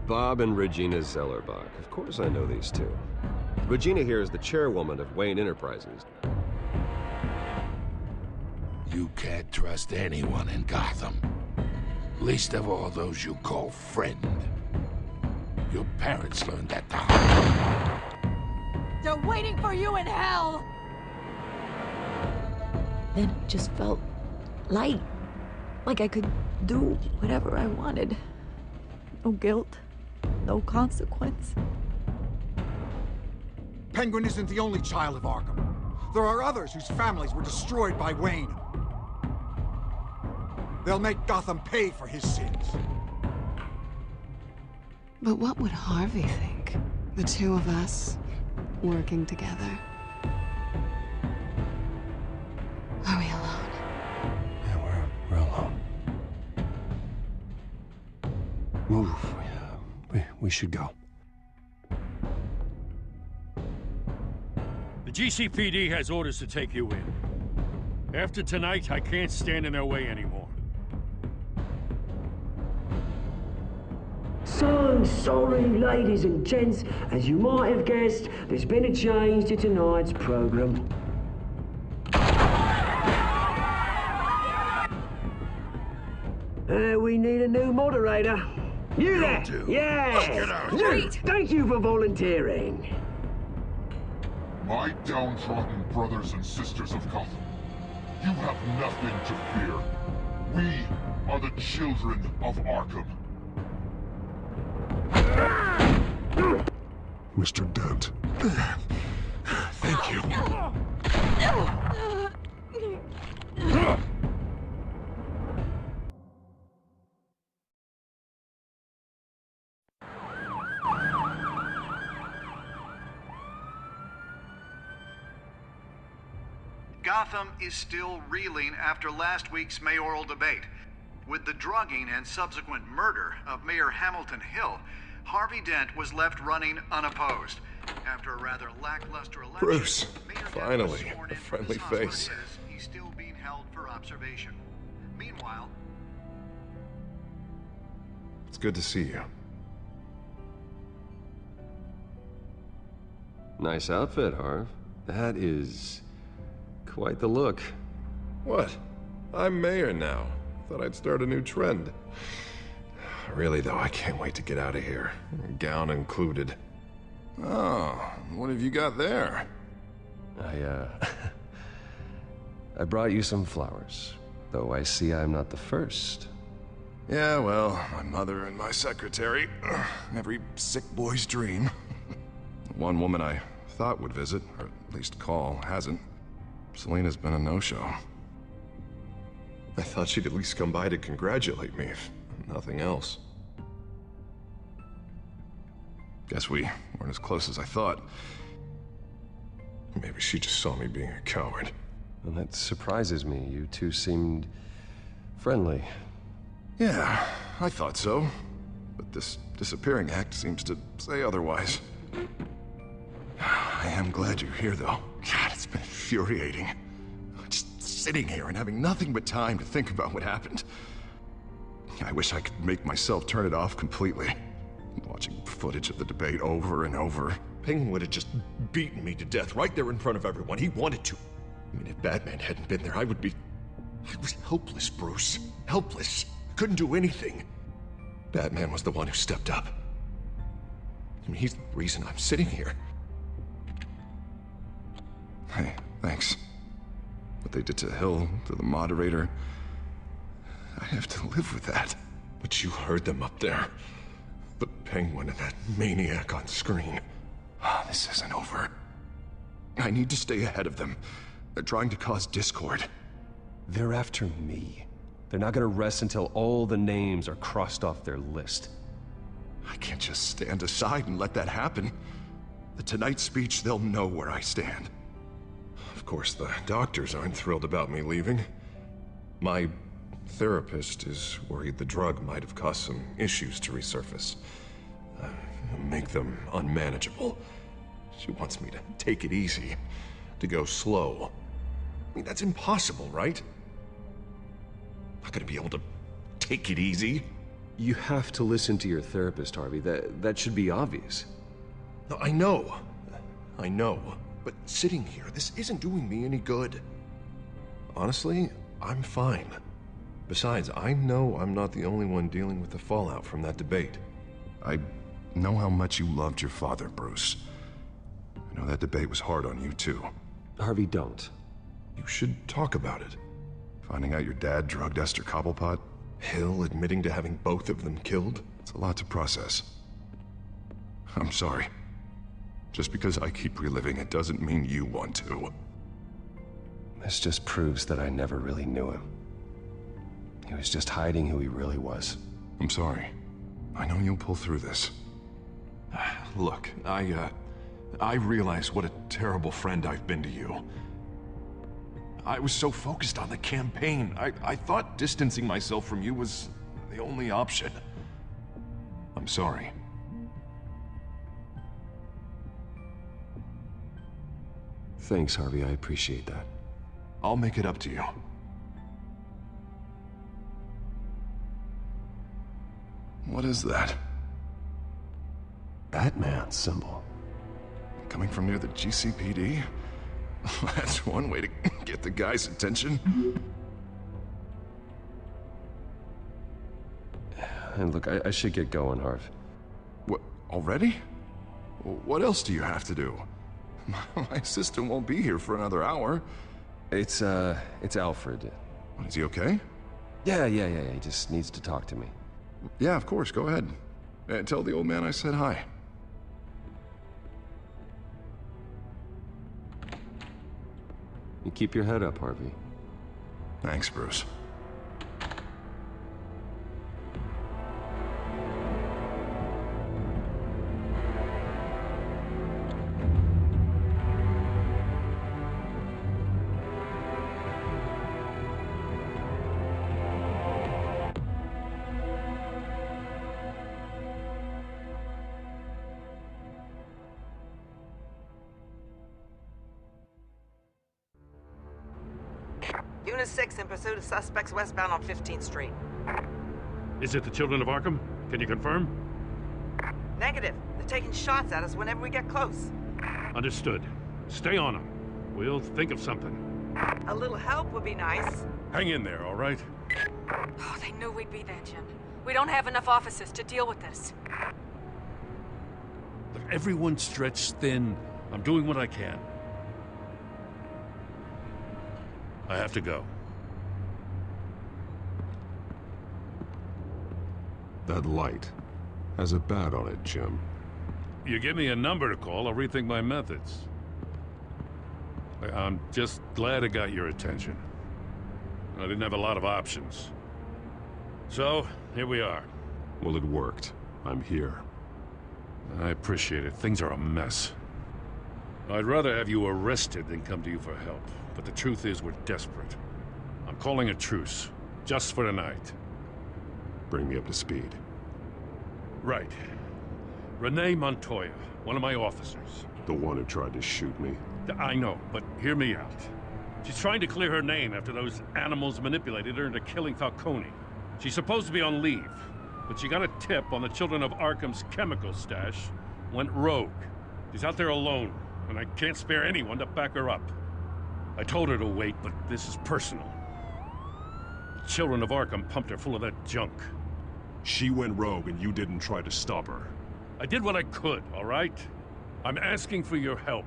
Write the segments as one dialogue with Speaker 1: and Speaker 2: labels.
Speaker 1: Bob and Regina Zellerbach. Of course I know these two. Regina here is the chairwoman of Wayne Enterprises.
Speaker 2: You can't trust anyone in Gotham. Least of all those you call friend. Your parents learned that the hard way.
Speaker 3: They're waiting for you in hell! Then it just felt light. Like I could do whatever I wanted. No guilt, no consequence.
Speaker 4: Penguin isn't the only child of Arkham. There are others whose families were destroyed by Wayne. They'll make Gotham pay for his sins.
Speaker 5: But what would Harvey think? The two of us working together. Are we alone?
Speaker 1: Yeah, we're alone. Move. We should go.
Speaker 6: The GCPD has orders to take you in. After tonight, I can't stand in their way anymore.
Speaker 7: So sorry, ladies and gents. As you might have guessed, there's been a change to tonight's program. We need a new moderator. You there? Yeah!
Speaker 3: Great!
Speaker 7: Thank you for volunteering.
Speaker 2: My downtrodden brothers and sisters of Gotham, you have nothing to fear. We are the children of Arkham.
Speaker 8: Mr. Dent.
Speaker 2: Thank you.
Speaker 9: Gotham is still reeling after last week's mayoral debate. With the drugging and subsequent murder of Mayor Hamilton Hill, Harvey Dent was left running unopposed. After a rather lackluster election,
Speaker 8: Bruce,
Speaker 9: Mayor Dent
Speaker 8: finally,
Speaker 9: was sworn
Speaker 8: a
Speaker 9: into
Speaker 8: friendly
Speaker 9: his house where
Speaker 8: face.
Speaker 9: he's still being held for observation. Meanwhile,
Speaker 8: It's good to see you.
Speaker 1: Nice outfit, Harv. That is quite the look.
Speaker 8: What? I'm mayor now. Thought I'd start a new trend. Really, though, I can't wait to get out of here. Gown included. Oh, what have you got there?
Speaker 1: I brought you some flowers. Though I see I'm not the first.
Speaker 8: Yeah, well, my mother and my secretary. Every sick boy's dream. One woman I thought would visit, or at least call, hasn't. Selena's been a no-show. I thought she'd at least come by to congratulate me, if nothing else. Guess we weren't as close as I thought. Maybe she just saw me being a coward.
Speaker 1: And that surprises me. You two seemed friendly.
Speaker 8: Yeah, I thought so. But this disappearing act seems to say otherwise. I am glad you're here, though. God, it's been infuriating. Just sitting here and having nothing but time to think about what happened. I wish I could make myself turn it off completely. Watching footage of the debate over and over. Penguin would have just beaten me to death right there in front of everyone. He wanted to. I mean, if Batman hadn't been there, I was helpless, Bruce. Helpless. Couldn't do anything. Batman was the one who stepped up. I mean, he's the reason I'm sitting here. Hey, thanks. What they did to Hill, to the moderator, I have to live with that. But you heard them up there. The Penguin and that maniac on screen. This isn't over. I need to stay ahead of them. They're trying to cause discord.
Speaker 1: They're after me. They're not gonna rest until all the names are crossed off their list.
Speaker 8: I can't just stand aside and let that happen. The Tonight speech, they'll know where I stand. Of course, the doctors aren't thrilled about me leaving. My therapist is worried the drug might have caused some issues to resurface. Make them unmanageable. She wants me to take it easy, to go slow. I mean, that's impossible, right? Not gonna be able to take it easy.
Speaker 1: You have to listen to your therapist, Harvey. That should be obvious.
Speaker 8: No, I know. I know. But sitting here, this isn't doing me any good. Honestly, I'm fine. Besides, I know I'm not the only one dealing with the fallout from that debate. I know how much you loved your father, Bruce. I know that debate was hard on you, too.
Speaker 1: Harvey, don't.
Speaker 8: You should talk about it. Finding out your dad drugged Esther Cobblepot, Hill admitting to having both of them killed, it's a lot to process. I'm sorry. Just because I keep reliving it doesn't mean you want to.
Speaker 1: This just proves that I never really knew him. He was just hiding who he really was.
Speaker 8: I'm sorry. I know you'll pull through this. Look, I realize what a terrible friend I've been to you. I was so focused on the campaign. I thought distancing myself from you was the only option. I'm sorry.
Speaker 1: Thanks, Harvey. I appreciate that.
Speaker 8: I'll make it up to you. What is that?
Speaker 1: Batman's symbol.
Speaker 8: Coming from near the GCPD? That's one way to get the guy's attention.
Speaker 1: And look, I should get going, Harv.
Speaker 8: What, already? What else do you have to do? My assistant won't be here for another hour.
Speaker 1: It's Alfred.
Speaker 8: Is he okay?
Speaker 1: Yeah, he just needs to talk to me.
Speaker 8: Yeah, of course, go ahead. Tell the old man I said hi.
Speaker 1: You keep your head up, Harvey.
Speaker 8: Thanks, Bruce.
Speaker 10: Unit 6 in pursuit of suspects westbound on 15th Street.
Speaker 6: Is it the Children of Arkham? Can you confirm?
Speaker 10: Negative. They're taking shots at us whenever we get close.
Speaker 6: Understood. Stay on them. We'll think of something.
Speaker 10: A little help would be nice.
Speaker 6: Hang in there, all right?
Speaker 11: Oh, they knew we'd be there, Jim. We don't have enough officers to deal with this.
Speaker 6: Look, everyone's stretched thin. I'm doing what I can. I have to go.
Speaker 12: That light has a bat on it, Jim.
Speaker 6: You give me a number to call, I'll rethink my methods. I'm just glad I got your attention. I didn't have a lot of options. So, here we are.
Speaker 12: Well, it worked. I'm here.
Speaker 6: I appreciate it. Things are a mess. I'd rather have you arrested than come to you for help. But the truth is, we're desperate. I'm calling a truce, just for tonight.
Speaker 12: Bring me up to speed.
Speaker 6: Right. Renee Montoya, one of my officers.
Speaker 12: The one who tried to shoot me?
Speaker 6: I know, but hear me out. She's trying to clear her name after those animals manipulated her into killing Falcone. She's supposed to be on leave, but she got a tip on the Children of Arkham's chemical stash, went rogue. She's out there alone, and I can't spare anyone to back her up. I told her to wait, but this is personal. The Children of Arkham pumped her full of that junk.
Speaker 12: She went rogue and you didn't try to stop her.
Speaker 6: I did what I could, all right? I'm asking for your help.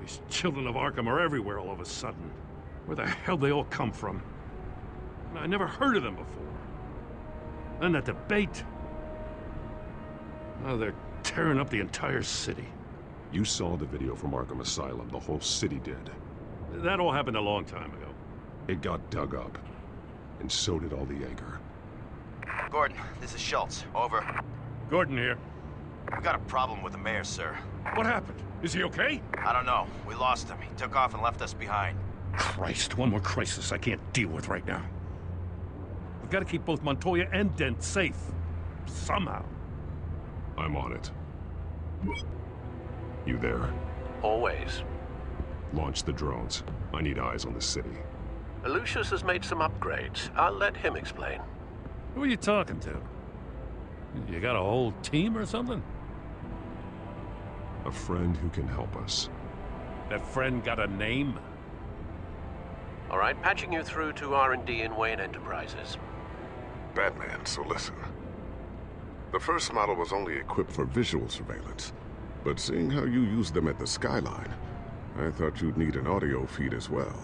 Speaker 6: These Children of Arkham are everywhere all of a sudden. Where the hell they all come from? I never heard of them before. Then that debate. Oh, they're tearing up the entire city.
Speaker 12: You saw the video from Arkham Asylum. The whole city did.
Speaker 6: That all happened a long time ago.
Speaker 12: It got dug up. And so did all the anger.
Speaker 13: Gordon, this is Schultz. Over.
Speaker 6: Gordon here.
Speaker 13: We got a problem with the mayor, sir.
Speaker 6: What happened? Is he okay?
Speaker 13: I don't know. We lost him. He took off and left us behind.
Speaker 6: Christ, one more crisis I can't deal with right now. We've got to keep both Montoya and Dent safe. Somehow.
Speaker 12: I'm on it. You there?
Speaker 14: Always.
Speaker 12: Launch the drones. I need eyes on the city.
Speaker 14: Lucius has made some upgrades. I'll let him explain.
Speaker 6: Who are you talking to? You got a whole team or something?
Speaker 12: A friend who can help us.
Speaker 6: That friend got a name?
Speaker 14: All right, patching you through to R&D in Wayne Enterprises.
Speaker 12: Batman, so listen. The first model was only equipped for visual surveillance, but seeing how you use them at the Skyline, I thought you'd need an audio feed as well.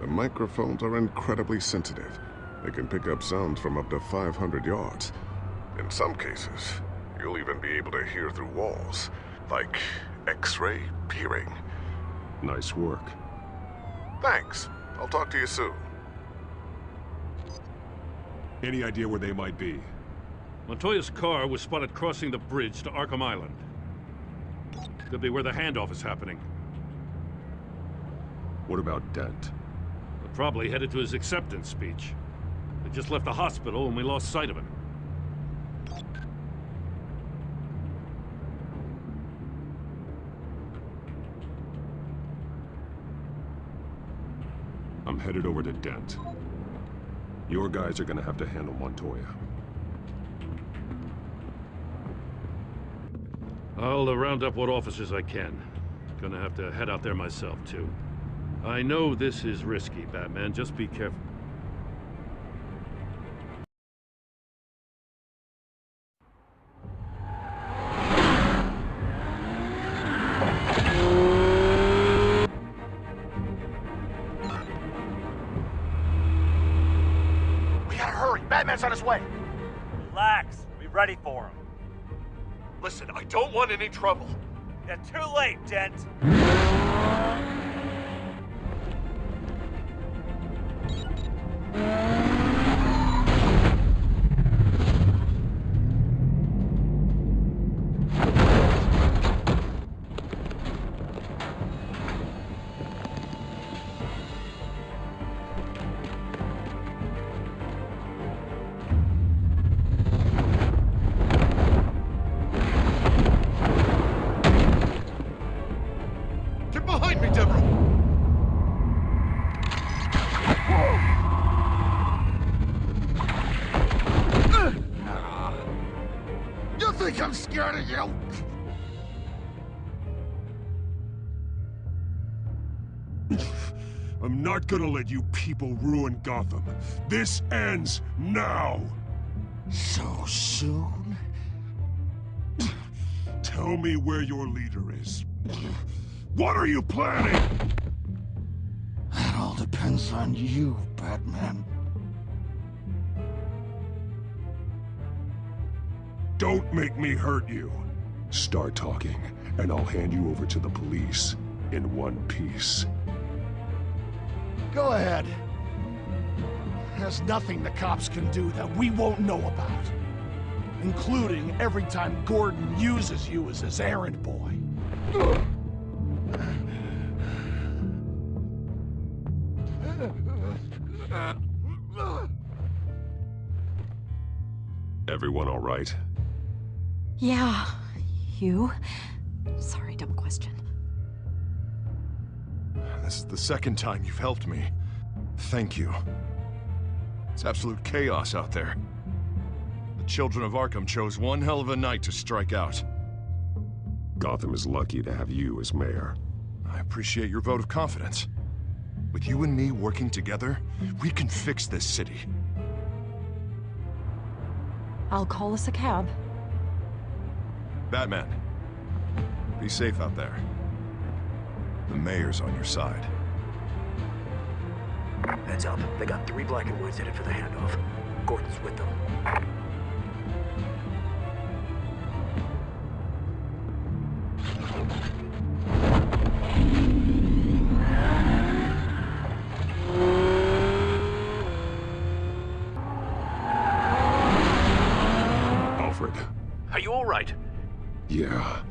Speaker 12: The microphones are incredibly sensitive. They can pick up sounds from up to 500 yards. In some cases, you'll even be able to hear through walls, like X-ray peering.
Speaker 1: Nice work.
Speaker 12: Thanks. I'll talk to you soon.
Speaker 1: Any idea where they might be?
Speaker 6: Montoya's car was spotted crossing the bridge to Arkham Island. Could be where the handoff is happening.
Speaker 1: What about Dent?
Speaker 6: They're probably headed to his acceptance speech. They just left the hospital and we lost sight of him.
Speaker 1: I'm headed over to Dent. Your guys are gonna have to handle Montoya.
Speaker 6: I'll round up what officers I can. Gonna have to head out there myself, too. I know this is risky, Batman. Just be careful.
Speaker 13: We gotta hurry. Batman's on his way.
Speaker 15: Relax. We're ready for him.
Speaker 4: Listen, I don't want any trouble.
Speaker 15: You're too late, Dent.
Speaker 4: Get behind me, Deborah! You think I'm scared of you?
Speaker 12: I'm not gonna let you people ruin Gotham. This ends now!
Speaker 2: So soon?
Speaker 12: Tell me where your leader is. What are you planning?
Speaker 2: That all depends on you, Batman.
Speaker 12: Don't make me hurt you. Start talking, and I'll hand you over to the police in one piece.
Speaker 4: Go ahead. There's nothing the cops can do that we won't know about. Including every time Gordon uses you as his errand boy.
Speaker 1: Everyone all right?
Speaker 3: Yeah. You? Sorry, dumb question.
Speaker 8: This is the second time you've helped me. Thank you. It's absolute chaos out there. The children of Arkham chose one hell of a night to strike out.
Speaker 1: Gotham is lucky to have you as mayor.
Speaker 8: I appreciate your vote of confidence. With you and me working together, we can fix this city.
Speaker 3: I'll call us a cab.
Speaker 8: Batman, be safe out there. The mayor's on your side.
Speaker 7: Heads up. They got 3 black and whites headed for the handoff. Gordon's with them.
Speaker 1: Alfred.
Speaker 14: Are you all right?
Speaker 1: Yeah,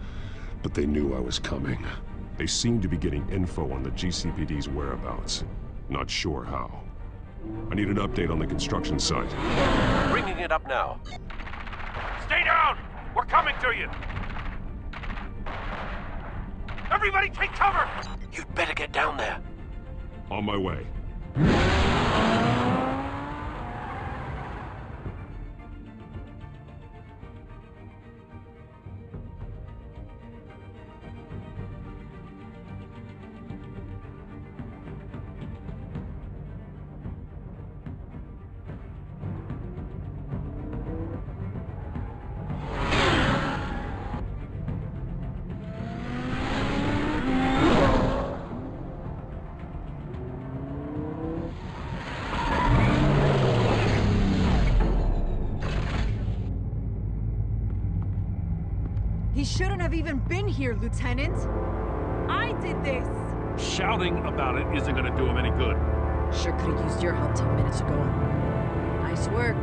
Speaker 1: but they knew I was coming. They seem to be getting info on the GCPD's whereabouts. Not sure how. I need an update on the construction site.
Speaker 14: Bringing it up now.
Speaker 15: Stay down! We're coming to you! Everybody take cover!
Speaker 14: You'd better get down there.
Speaker 1: On my way.
Speaker 11: shouldn't have even been here, Lieutenant. I did this.
Speaker 6: Shouting about it isn't gonna do him any good.
Speaker 11: Sure could have used your help 10 minutes ago. Nice work.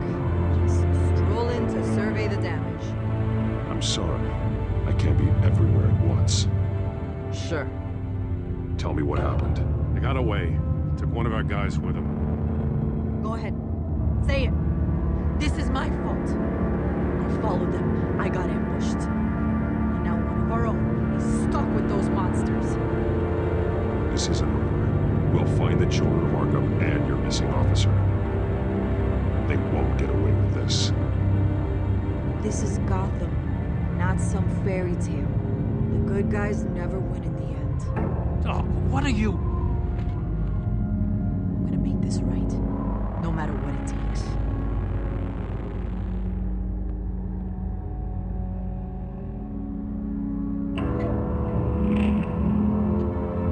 Speaker 11: Just stroll in to survey the damage.
Speaker 1: I'm sorry. I can't be everywhere at once.
Speaker 11: Sure.
Speaker 1: Tell me what happened.
Speaker 6: They got away. Took one of our guys with them.
Speaker 11: Go ahead. Say it. This is my fault. I followed them. I got ambushed. And now one of our own is stuck with those monsters.
Speaker 1: This isn't over. We'll find the children of Arkham and your missing officer. They won't get away with this.
Speaker 11: This is Gotham, not some fairy tale. The good guys never win in the end.
Speaker 6: Oh, what are you?
Speaker 11: I'm gonna make this right, no matter what it takes.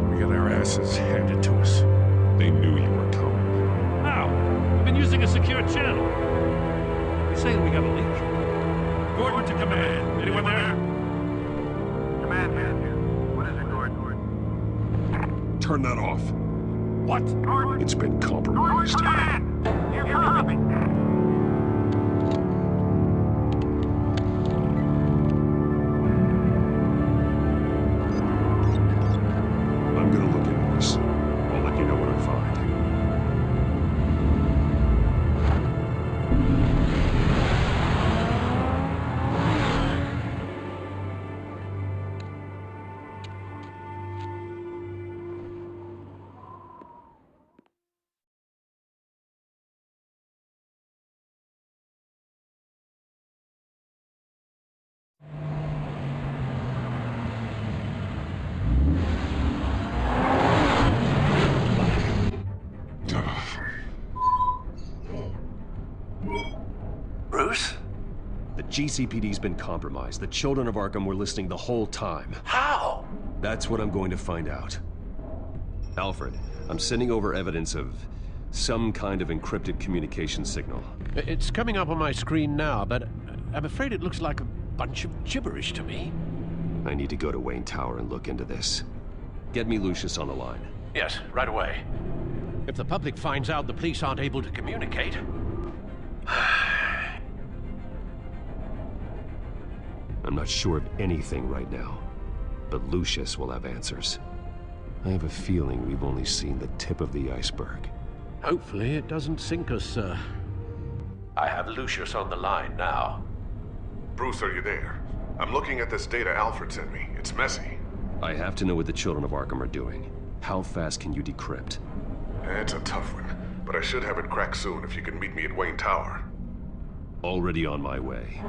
Speaker 6: We got our asses handed to us.
Speaker 1: They knew you were coming.
Speaker 6: How? We've been using a secure channel. They saying we got a leak. Gordon to command. Anyone there?
Speaker 16: Command here. What is it, Gordon?
Speaker 1: Turn that off.
Speaker 6: What?
Speaker 1: It's been compromised.
Speaker 16: You copy.
Speaker 1: I'm gonna look into this. I'll let you know what I find.
Speaker 17: Bruce? The GCPD's been compromised. The children of Arkham were listening the whole time.
Speaker 14: How?
Speaker 17: That's what I'm going to find out. Alfred, I'm sending over evidence of some kind of encrypted communication signal.
Speaker 14: It's coming up on my screen now, but I'm afraid it looks like a bunch of gibberish to me.
Speaker 17: I need to go to Wayne Tower and look into this. Get me Lucius on the line.
Speaker 14: Yes, right away. If the public finds out the police aren't able to communicate...
Speaker 17: I'm not sure of anything right now, but Lucius will have answers. I have a feeling we've only seen the tip of the iceberg.
Speaker 14: Hopefully it doesn't sink us, sir. I have Lucius on the line now.
Speaker 12: Bruce, are you there? I'm looking at this data Alfred sent me. It's messy.
Speaker 17: I have to know what the children of Arkham are doing. How fast can you decrypt?
Speaker 12: It's a tough one, but I should have it cracked soon if you can meet me at Wayne Tower.
Speaker 17: Already on my way.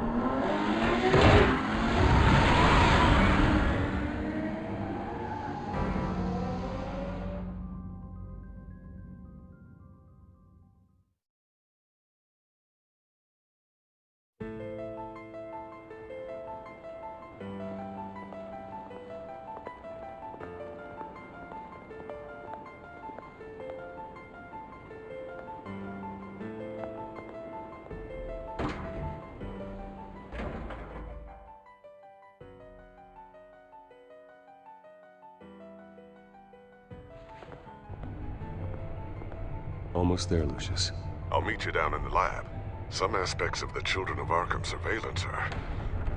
Speaker 17: Almost there, Lucius.
Speaker 12: I'll meet you down in the lab. Some aspects of the Children of Arkham surveillance are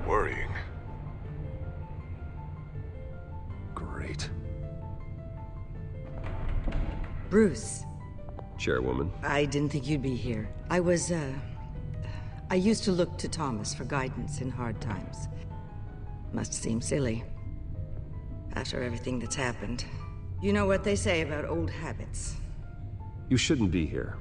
Speaker 12: worrying.
Speaker 17: Great.
Speaker 18: Bruce.
Speaker 17: Chairwoman.
Speaker 18: I didn't think you'd be here. I used to look to Thomas for guidance in hard times. Must seem silly. After everything that's happened. You know what they say about old habits.
Speaker 17: You shouldn't be here.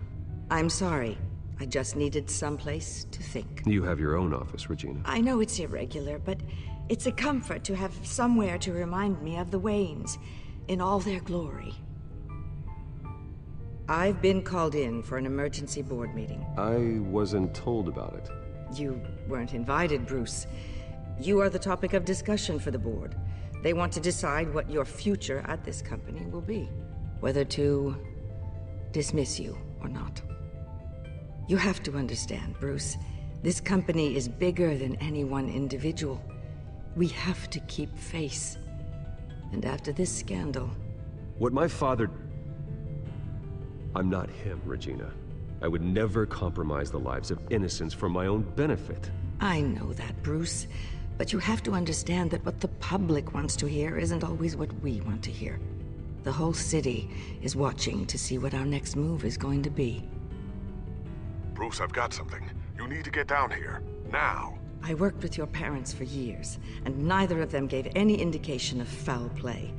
Speaker 18: I'm sorry. I just needed someplace to think.
Speaker 17: You have your own office, Regina.
Speaker 18: I know it's irregular, but it's a comfort to have somewhere to remind me of the Waynes in all their glory. I've been called in for an emergency board meeting.
Speaker 17: I wasn't told about it.
Speaker 18: You weren't invited, Bruce. You are the topic of discussion for the board. They want to decide what your future at this company will be. Whether to dismiss you or not. You have to understand, Bruce. This company is bigger than any one individual. We have to keep face. And after this scandal...
Speaker 17: What my father... I'm not him, Regina. I would never compromise the lives of innocents for my own benefit.
Speaker 18: I know that, Bruce. But you have to understand that what the public wants to hear isn't always what we want to hear. The whole city is watching to see what our next move is going to be.
Speaker 12: Bruce, I've got something. You need to get down here. Now.
Speaker 18: I worked with your parents for years, and neither of them gave any indication of foul play.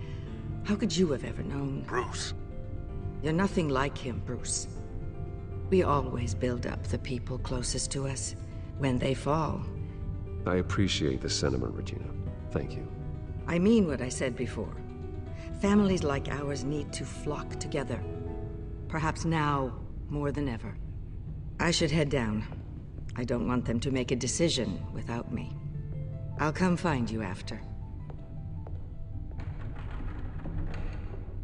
Speaker 18: How could you have ever known?
Speaker 12: Bruce.
Speaker 18: You're nothing like him, Bruce. We always build up the people closest to us. When they fall...
Speaker 17: I appreciate the sentiment, Regina. Thank you.
Speaker 18: I mean what I said before. Families like ours need to flock together. Perhaps now, more than ever. I should head down. I don't want them to make a decision without me. I'll come find you after.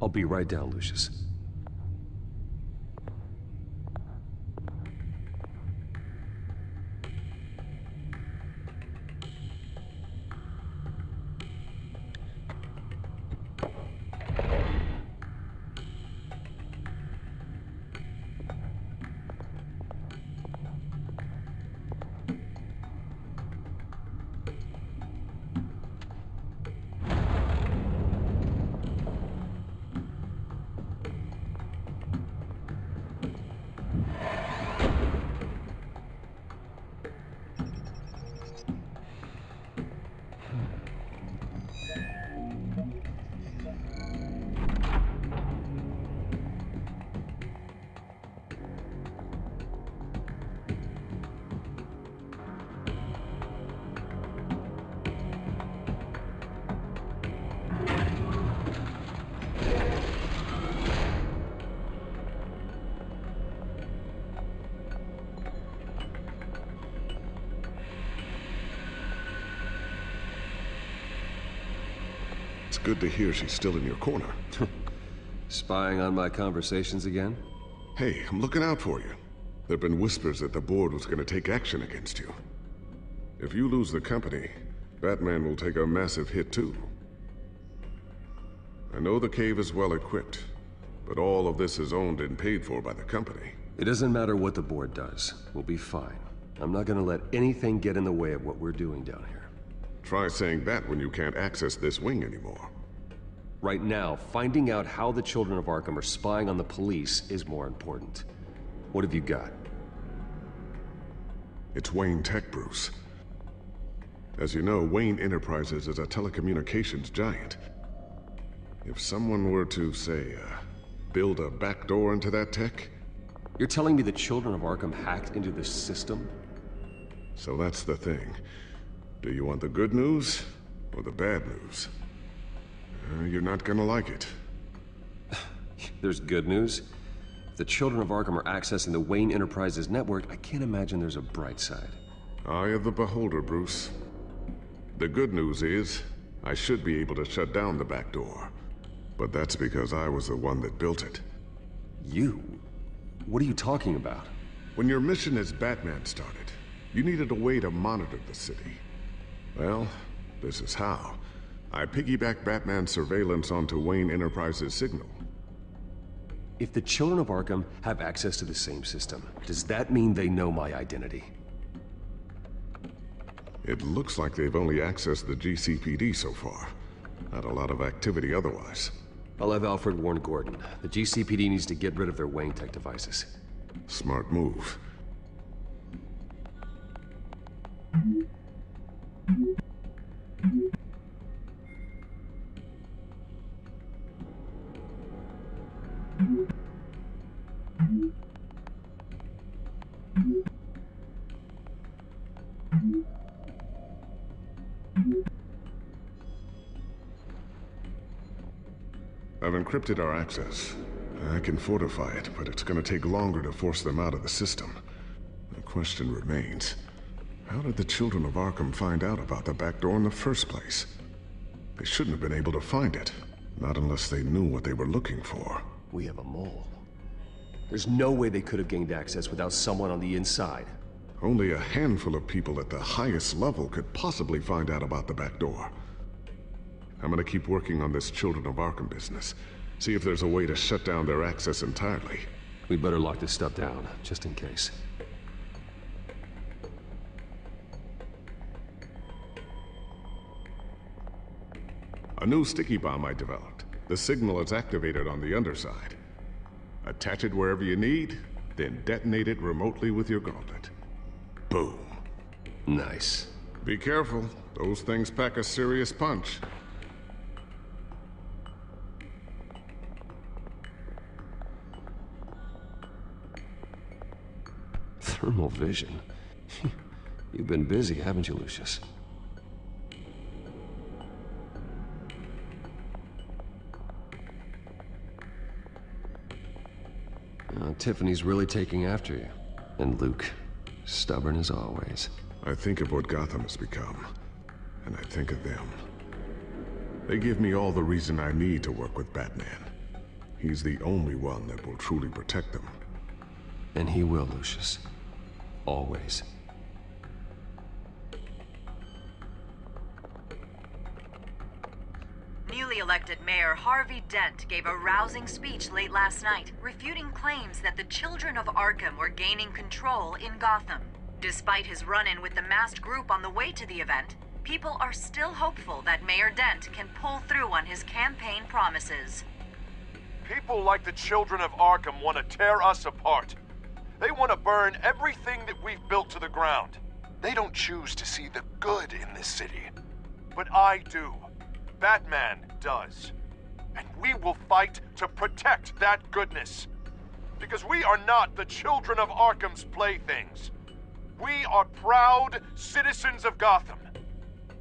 Speaker 17: I'll be right down, Lucius.
Speaker 12: It's good to hear she's still in your corner.
Speaker 17: Spying on my conversations again?
Speaker 12: Hey, I'm looking out for you. There've been whispers that the board was gonna take action against you. If you lose the company, Batman will take a massive hit too. I know the cave is well equipped, but all of this is owned and paid for by the company.
Speaker 17: It doesn't matter what the board does. We'll be fine. I'm not gonna let anything get in the way of what we're doing down here.
Speaker 12: Try saying that when you can't access this wing anymore.
Speaker 17: Right now, finding out how the children of Arkham are spying on the police is more important. What have you got?
Speaker 12: It's Wayne Tech, Bruce. As you know, Wayne Enterprises is a telecommunications giant. If someone were to, say, build a backdoor into that tech...
Speaker 17: You're telling me the children of Arkham hacked into this system?
Speaker 12: So that's the thing. Do you want the good news or the bad news? You're not gonna like it.
Speaker 17: There's good news. If the children of Arkham are accessing the Wayne Enterprises network, I can't imagine there's a bright side.
Speaker 12: Eye of the beholder, Bruce. The good news is, I should be able to shut down the back door. But that's because I was the one that built it.
Speaker 17: You? What are you talking about?
Speaker 12: When your mission as Batman started, you needed a way to monitor the city. Well, this is how. I piggybacked Batman's surveillance onto Wayne Enterprises' signal.
Speaker 17: If the children of Arkham have access to the same system, does that mean they know my identity?
Speaker 12: It looks like they've only accessed the GCPD so far. Not a lot of activity otherwise.
Speaker 17: I'll have Alfred warn Gordon. The GCPD needs to get rid of their Wayne Tech devices.
Speaker 12: Smart move. I've encrypted our access. I can fortify it, but it's gonna take longer to force them out of the system. The question remains, how did the children of Arkham find out about the back door in the first place? They shouldn't have been able to find it. Not unless they knew what they were looking for.
Speaker 17: We have a mole. There's no way they could have gained access without someone on the inside.
Speaker 12: Only a handful of people at the highest level could possibly find out about the back door. I'm gonna keep working on this Children of Arkham business. See if there's a way to shut down their access entirely.
Speaker 17: We better lock this stuff down, just in case.
Speaker 12: A new sticky bomb I developed. The signal is activated on the underside. Attach it wherever you need, then detonate it remotely with your gauntlet. Boom.
Speaker 17: Nice.
Speaker 12: Be careful. Those things pack a serious punch.
Speaker 17: Thermal vision? You've been busy, haven't you, Lucius? Tiffany's really taking after you. And Luke, stubborn as always.
Speaker 12: I think of what Gotham has become, and I think of them. They give me all the reason I need to work with Batman. He's the only one that will truly protect them.
Speaker 17: And he will, Lucius. Always.
Speaker 19: Newly elected Mayor Harvey Dent gave a rousing speech late last night, refuting claims that the children of Arkham were gaining control in Gotham. Despite his run-in with the masked group on the way to the event, people are still hopeful that Mayor Dent can pull through on his campaign promises.
Speaker 15: People like the children of Arkham want to tear us apart. They want to burn everything that we've built to the ground. They don't choose to see the good in this city. But I do. Batman does. And we will fight to protect that goodness. Because we are not the children of Arkham's playthings. We are proud citizens of Gotham.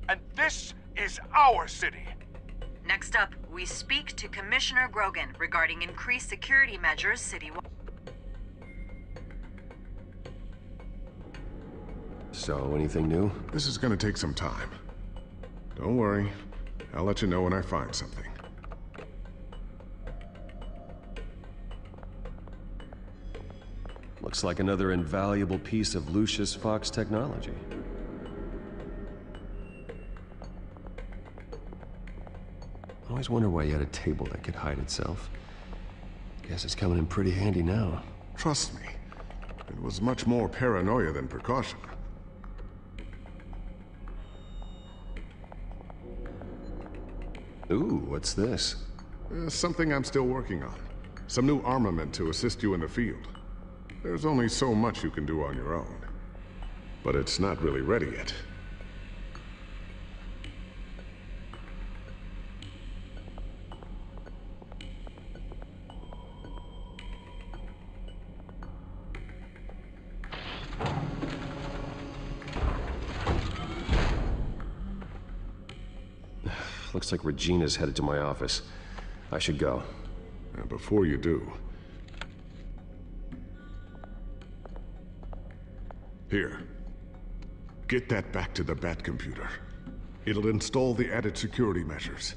Speaker 15: And this is our city.
Speaker 19: Next up, we speak to Commissioner Grogan regarding increased security measures citywide.
Speaker 17: So, anything new?
Speaker 12: This is gonna take some time. Don't worry. I'll let you know when I find something.
Speaker 17: Looks like another invaluable piece of Lucius Fox technology. I always wonder why you had a table that could hide itself. Guess it's coming in pretty handy now.
Speaker 12: Trust me, it was much more paranoia than precaution.
Speaker 17: Ooh, what's this?
Speaker 12: Something I'm still working on. Some new armament to assist you in the field. There's only so much you can do on your own. But it's not really ready yet.
Speaker 17: Looks like Regina's headed to my office. I should go.
Speaker 12: And before you do... Here. Get that back to the Bat computer. It'll install the added security measures.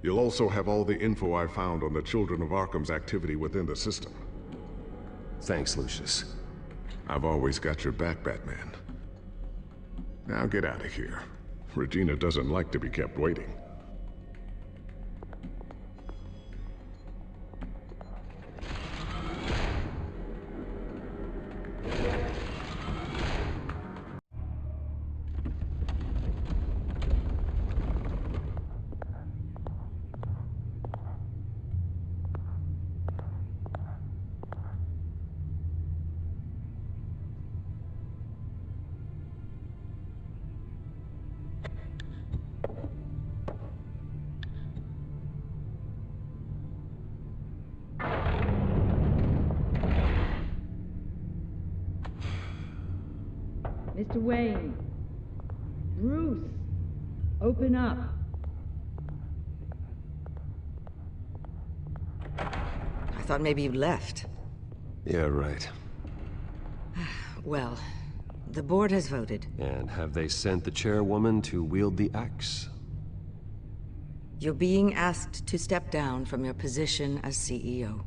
Speaker 12: You'll also have all the info I found on the Children of Arkham's activity within the system.
Speaker 17: Thanks, Lucius.
Speaker 12: I've always got your back, Batman. Now get out of here. Regina doesn't like to be kept waiting.
Speaker 20: Mr. Wayne. Bruce. Open up.
Speaker 18: I thought maybe you left.
Speaker 17: Yeah, right.
Speaker 18: Well, the board has voted.
Speaker 17: And have they sent the chairwoman to wield the axe?
Speaker 18: You're being asked to step down from your position as CEO.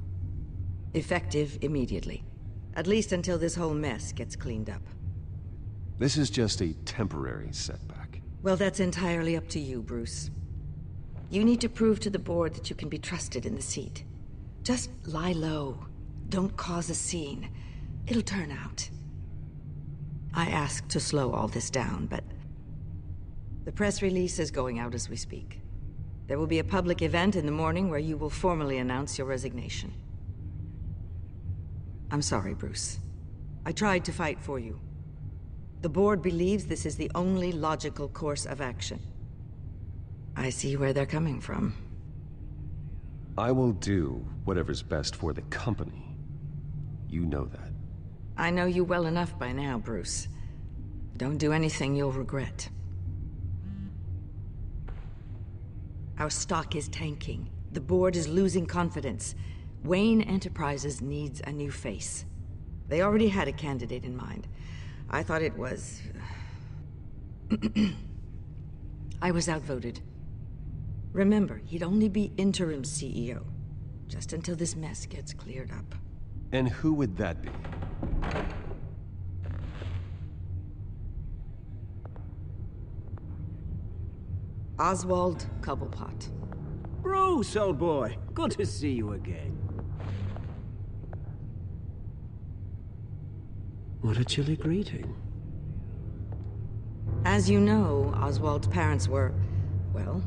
Speaker 18: Effective immediately. At least until this whole mess gets cleaned up.
Speaker 17: This is just a temporary setback.
Speaker 18: Well, that's entirely up to you, Bruce. You need to prove to the board that you can be trusted in the seat. Just lie low. Don't cause a scene. It'll turn out. I asked to slow all this down, but the press release is going out as we speak. There will be a public event in the morning where you will formally announce your resignation. I'm sorry, Bruce. I tried to fight for you. The board believes this is the only logical course of action. I see where they're coming from.
Speaker 17: I will do whatever's best for the company. You know that.
Speaker 18: I know you well enough by now, Bruce. Don't do anything you'll regret. Our stock is tanking. The board is losing confidence. Wayne Enterprises needs a new face. They already had a candidate in mind. I thought it was... I was outvoted. Remember, he'd only be interim CEO, just until this mess gets cleared up.
Speaker 17: And who would that be?
Speaker 18: Oswald Cobblepot.
Speaker 7: Bruce, old boy. Good to see you again. What a chilly greeting.
Speaker 18: As you know, Oswald's parents were, well,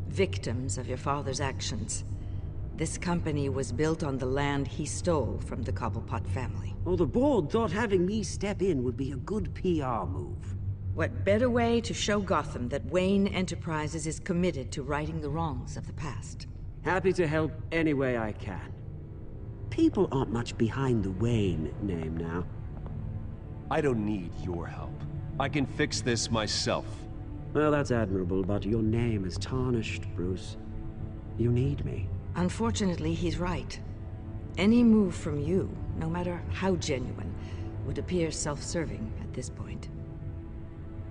Speaker 18: victims of your father's actions. This company was built on the land he stole from the Cobblepot family.
Speaker 7: Oh, the board thought having me step in would be a good PR move.
Speaker 18: What better way to show Gotham that Wayne Enterprises is committed to righting the wrongs of the past?
Speaker 7: Happy to help any way I can. People aren't much behind the Wayne name now.
Speaker 17: I don't need your help. I can fix this myself.
Speaker 7: Well, that's admirable, but your name is tarnished, Bruce. You need me.
Speaker 18: Unfortunately, he's right. Any move from you, no matter how genuine, would appear self-serving at this point.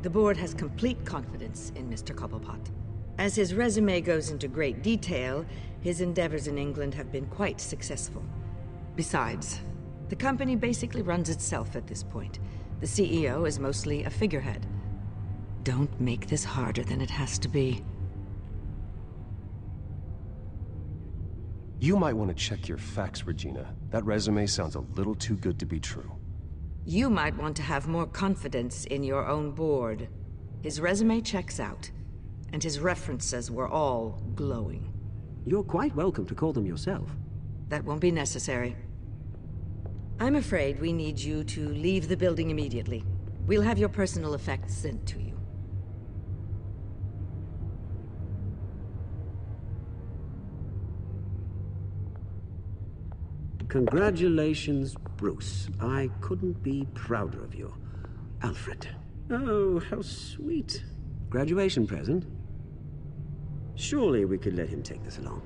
Speaker 18: The board has complete confidence in Mr. Cobblepot. As his resume goes into great detail, his endeavors in England have been quite successful. Besides, the company basically runs itself at this point. The CEO is mostly a figurehead. Don't make this harder than it has to be.
Speaker 17: You might want to check your facts, Regina. That resume sounds a little too good to be true.
Speaker 18: You might want to have more confidence in your own board. His resume checks out, and his references were all glowing.
Speaker 7: You're quite welcome to call them yourself.
Speaker 18: That won't be necessary. I'm afraid we need you to leave the building immediately. We'll have your personal effects sent to you.
Speaker 7: Congratulations, Bruce. I couldn't be prouder of you. Alfred. Oh, how sweet. Graduation present? Surely we could let him take this along.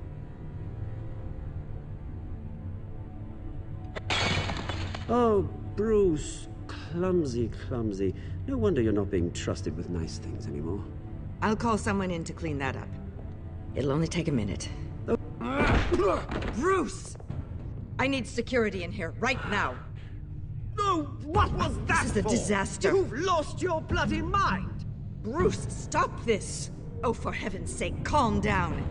Speaker 7: Oh, Bruce. Clumsy, clumsy. No wonder you're not being trusted with nice things anymore.
Speaker 18: I'll call someone in to clean that up. It'll only take a minute. Bruce! I need security in here, right now.
Speaker 7: No, what was that
Speaker 18: This is a
Speaker 7: for?
Speaker 18: disaster.
Speaker 7: You've lost your bloody mind!
Speaker 18: Bruce, stop this! Oh, for heaven's sake, calm down.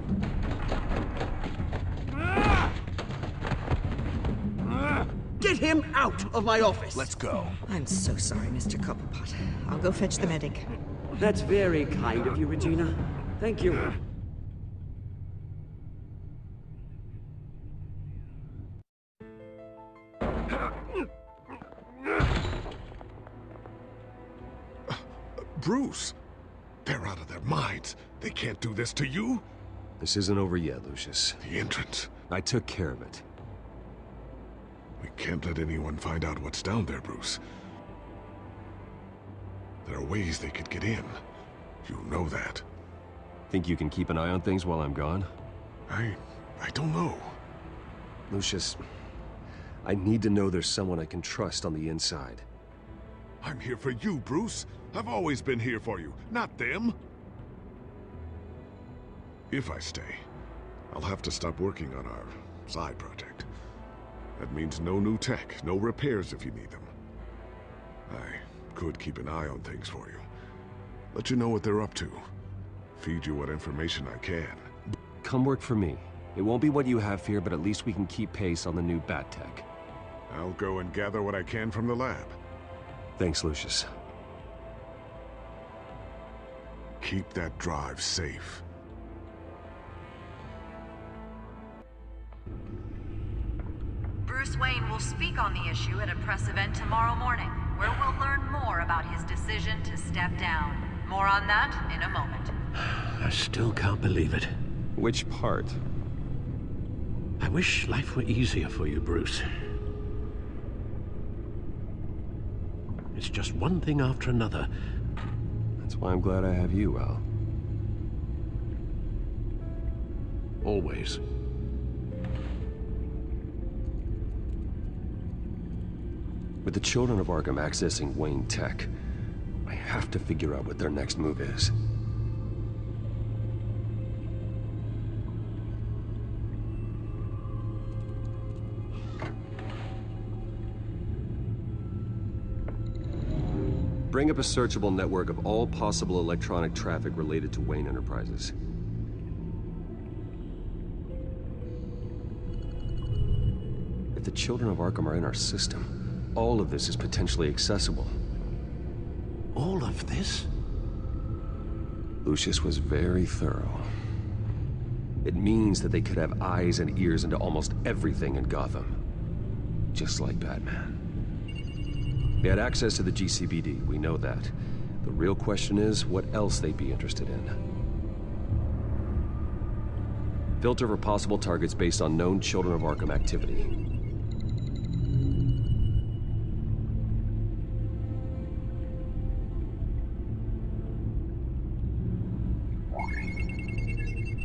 Speaker 7: Get him out of my office!
Speaker 4: Let's go.
Speaker 18: I'm so sorry, Mr. Cobblepot. I'll go fetch the medic.
Speaker 7: That's very kind of you, Regina. Thank you.
Speaker 12: Bruce, they're out of their minds. They can't do this to you.
Speaker 17: This isn't over yet, Lucius.
Speaker 12: The entrance.
Speaker 17: I took care of it.
Speaker 12: We can't let anyone find out what's down there, Bruce. There are ways they could get in. You know that.
Speaker 17: Think you can keep an eye on things while I'm gone?
Speaker 12: I don't know.
Speaker 17: Lucius, I need to know there's someone I can trust on the inside.
Speaker 12: I'm here for you, Bruce. I've always been here for you, not them. If I stay, I'll have to stop working on our side project. That means no new tech, no repairs if you need them. I could keep an eye on things for you. Let you know what they're up to. Feed you what information I can.
Speaker 17: Come work for me. It won't be what you have here, but at least we can keep pace on the new bat tech.
Speaker 12: I'll go and gather what I can from the lab.
Speaker 17: Thanks, Lucius.
Speaker 12: Keep that drive safe.
Speaker 19: Bruce Wayne will speak on the issue at a press event tomorrow morning, where we'll learn more about his decision to step down. More on that in a moment.
Speaker 7: I still can't believe it.
Speaker 17: Which part?
Speaker 7: I wish life were easier for you, Bruce. It's just one thing after another.
Speaker 17: That's why I'm glad I have you, Al.
Speaker 7: Always.
Speaker 17: With the children of Arkham accessing Wayne Tech, I have to figure out what their next move is. Bring up a searchable network of all possible electronic traffic related to Wayne Enterprises. If the children of Arkham are in our system, all of this is potentially accessible.
Speaker 7: All of this?
Speaker 17: Lucius was very thorough. It means that they could have eyes and ears into almost everything in Gotham. Just like Batman. They had access to the GCPD, we know that. The real question is, what else they'd be interested in. Filter for possible targets based on known Children of Arkham activity.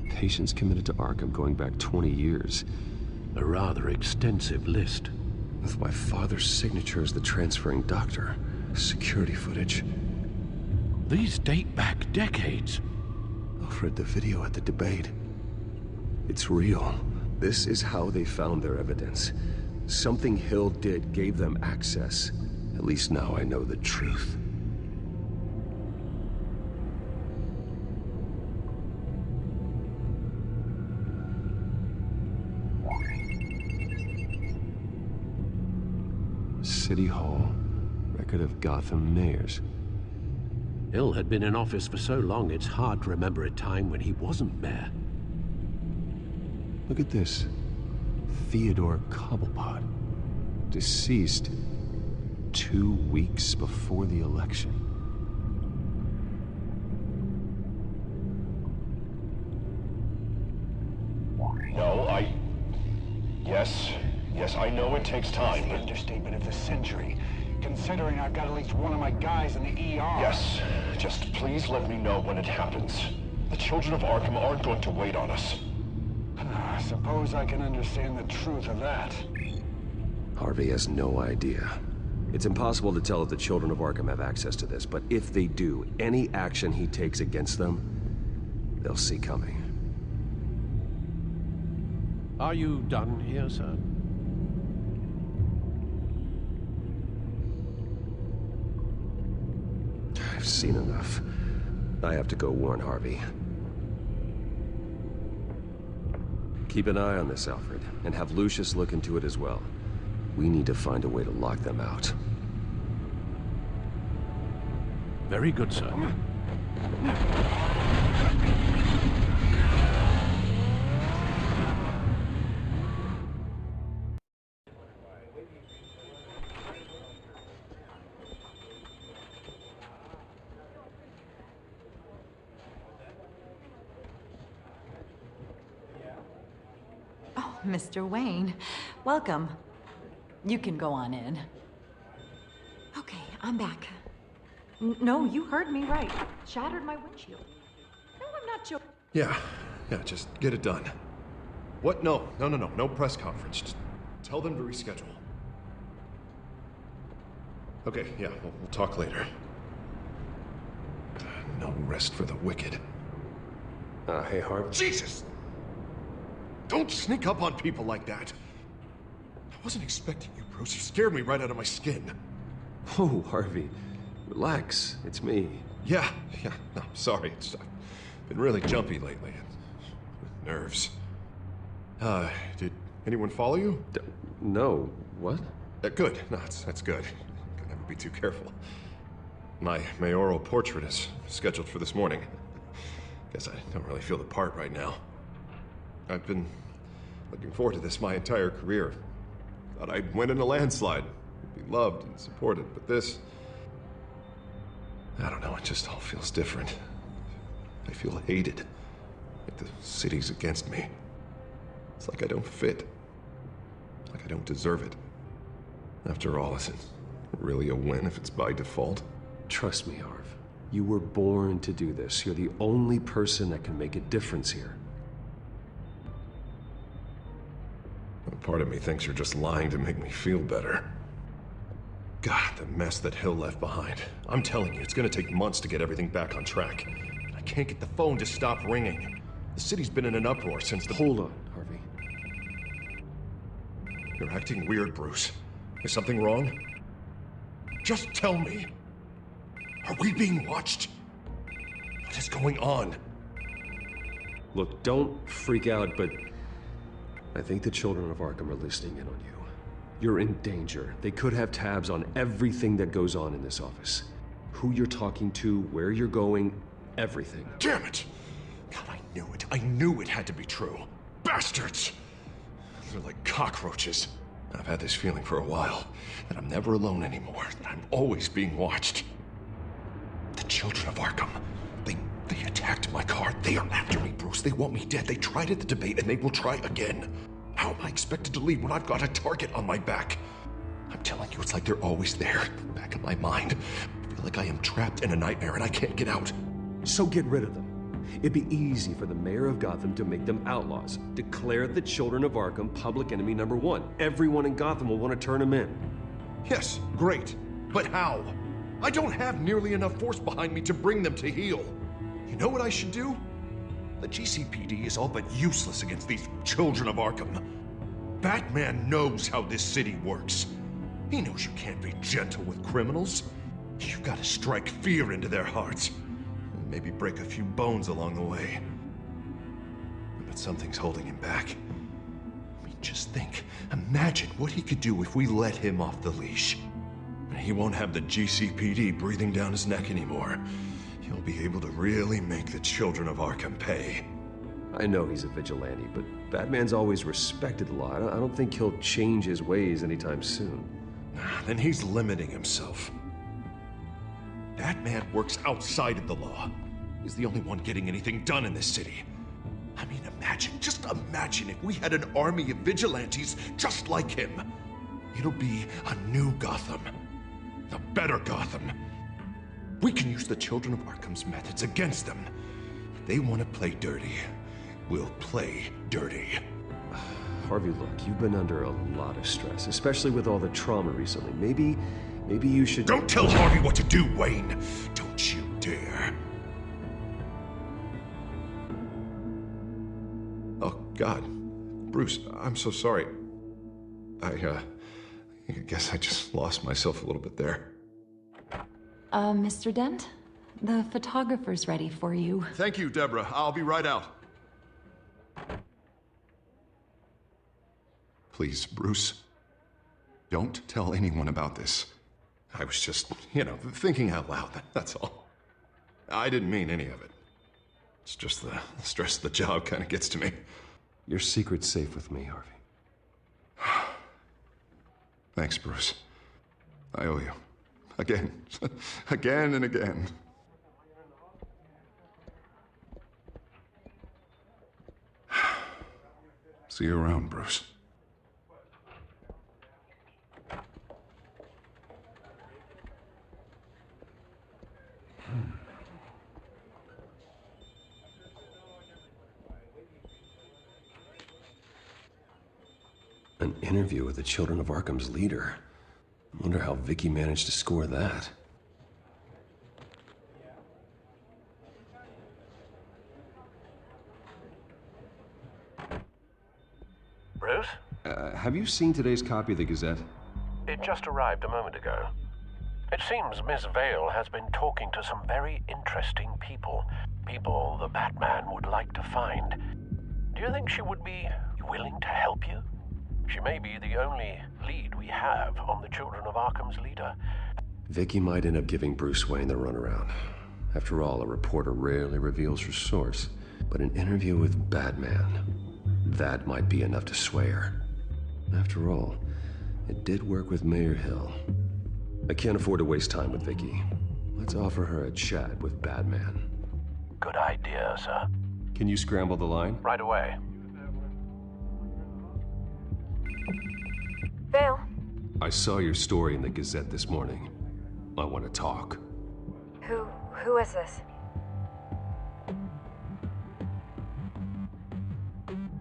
Speaker 17: Patients committed to Arkham going back 20 years.
Speaker 7: A rather extensive list.
Speaker 17: With my father's signature as the transferring doctor. Security footage.
Speaker 7: These date back decades.
Speaker 17: Alfred, the video at the debate. It's real. This is how they found their evidence. Something Hill did gave them access. At least now I know the truth. City Hall. Record of Gotham mayors.
Speaker 7: Hill had been in office for so long, it's hard to remember a time when he wasn't mayor.
Speaker 17: Look at this. Theodore Cobblepot. Deceased 2 weeks before the election.
Speaker 21: No, Yes, I know it takes time,
Speaker 13: The understatement of the century, considering I've got at least one of my guys in the ER.
Speaker 21: Yes, just please let me know when it happens. The children of Arkham aren't going to wait on us.
Speaker 13: I suppose I can understand the truth of that.
Speaker 17: Harvey has no idea. It's impossible to tell if the children of Arkham have access to this, but if they do, any action he takes against them, they'll see coming.
Speaker 7: Are you done here, sir?
Speaker 17: I've seen enough. I have to go warn Harvey. Keep an eye on this, Alfred, and have Lucius look into it as well. We need to find a way to lock them out.
Speaker 7: Very good, sir.
Speaker 11: Mr. Wayne, welcome. You can go on in.
Speaker 3: Okay, I'm back.
Speaker 11: No, you heard me right. Shattered my windshield. No, I'm not joking.
Speaker 8: Yeah, just get it done. What? No press conference. Just tell them to reschedule. Okay, yeah, we'll talk later. No rest for the wicked.
Speaker 17: Hey, Harvey.
Speaker 8: Jesus! Don't sneak up on people like that. I wasn't expecting you, Bruce. You scared me right out of my skin.
Speaker 17: Oh, Harvey. Relax, it's me.
Speaker 8: Yeah, no, sorry. I've been really jumpy lately. Nerves. Did anyone follow you?
Speaker 17: No. What?
Speaker 8: Good. No, that's good. Can never be too careful. My mayoral portrait is scheduled for this morning. Guess I don't really feel the part right now. I've been looking forward to this my entire career. Thought I'd win in a landslide, be loved and supported, but this... I don't know, it just all feels different. I feel hated. Like the city's against me. It's like I don't fit. Like I don't deserve it. After all, is it really a win if it's by default?
Speaker 17: Trust me, Harv. You were born to do this. You're the only person that can make a difference here.
Speaker 8: Part of me thinks you're just lying to make me feel better. God, the mess that Hill left behind. I'm telling you, it's gonna take months to get everything back on track. I can't get the phone to stop ringing. The city's been in an uproar since the...
Speaker 17: Hold on, Harvey.
Speaker 8: You're acting weird, Bruce. Is something wrong? Just tell me. Are we being watched? What is going on?
Speaker 17: Look, don't freak out, but I think the children of Arkham are listening in on you. You're in danger. They could have tabs on everything that goes on in this office. Who you're talking to, where you're going, everything.
Speaker 8: Damn it! God, I knew it. I knew it had to be true. Bastards! They're like cockroaches. I've had this feeling for a while, that I'm never alone anymore, that I'm always being watched. The children of Arkham, they attacked my car. They are after me, Bruce. They want me dead. They tried at the debate, and they will try again. How am I expected to leave when I've got a target on my back? I'm telling you, it's like they're always there, in the back of my mind. I feel like I am trapped in a nightmare and I can't get out.
Speaker 17: So get rid of them. It'd be easy for the mayor of Gotham to make them outlaws. Declare the children of Arkham public enemy #1. Everyone in Gotham will want to turn them in.
Speaker 8: Yes, great. But how? I don't have nearly enough force behind me to bring them to heel. You know what I should do? The GCPD is all but useless against these children of Arkham. Batman knows how this city works. He knows you can't be gentle with criminals. You've got to strike fear into their hearts. And maybe break a few bones along the way. But something's holding him back. I mean, just think. Imagine what he could do if we let him off the leash. He won't have the GCPD breathing down his neck anymore. He'll be able to really make the children of Arkham pay.
Speaker 17: I know he's a vigilante, but Batman's always respected the law. I don't think he'll change his ways anytime soon.
Speaker 8: Then he's limiting himself. Batman works outside of the law. He's the only one getting anything done in this city. I mean, just imagine if we had an army of vigilantes just like him. It'll be a new Gotham. A better Gotham. We can use the children of Arkham's methods against them. If they want to play dirty, we'll play dirty.
Speaker 17: Harvey, look, you've been under a lot of stress, especially with all the trauma recently. Maybe you should...
Speaker 8: Don't tell Harvey what to do, Wayne! Don't you dare. Oh, God. Bruce, I'm so sorry. I guess I just lost myself a little bit there.
Speaker 3: Mr. Dent? The photographer's ready for you.
Speaker 8: Thank you, Deborah. I'll be right out. Please, Bruce. Don't tell anyone about this. I was just, thinking out loud, that's all. I didn't mean any of it. It's just the stress of the job kind of gets to me.
Speaker 17: Your secret's safe with me, Harvey.
Speaker 8: Thanks, Bruce. I owe you. Again. Again and again. See you around, Bruce.
Speaker 17: An interview with the Children of Arkham's leader. I wonder how Vicky managed to score that.
Speaker 14: Bruce?
Speaker 17: Have you seen today's copy of the Gazette?
Speaker 14: It just arrived a moment ago. It seems Miss Vale has been talking to some very interesting people. People the Batman would like to find. Do you think she would be willing to help you? She may be the only lead we have on the Children of Arkham's leader.
Speaker 17: Vicky might end up giving Bruce Wayne the runaround. After all, a reporter rarely reveals her source. But an interview with Batman, that might be enough to sway her. After all, it did work with Mayor Hill. I can't afford to waste time with Vicky. Let's offer her a chat with Batman.
Speaker 14: Good idea, sir.
Speaker 17: Can you scramble the line?
Speaker 14: Right away.
Speaker 5: Vale.
Speaker 17: I saw your story in the Gazette this morning. I want to talk.
Speaker 5: Who is this?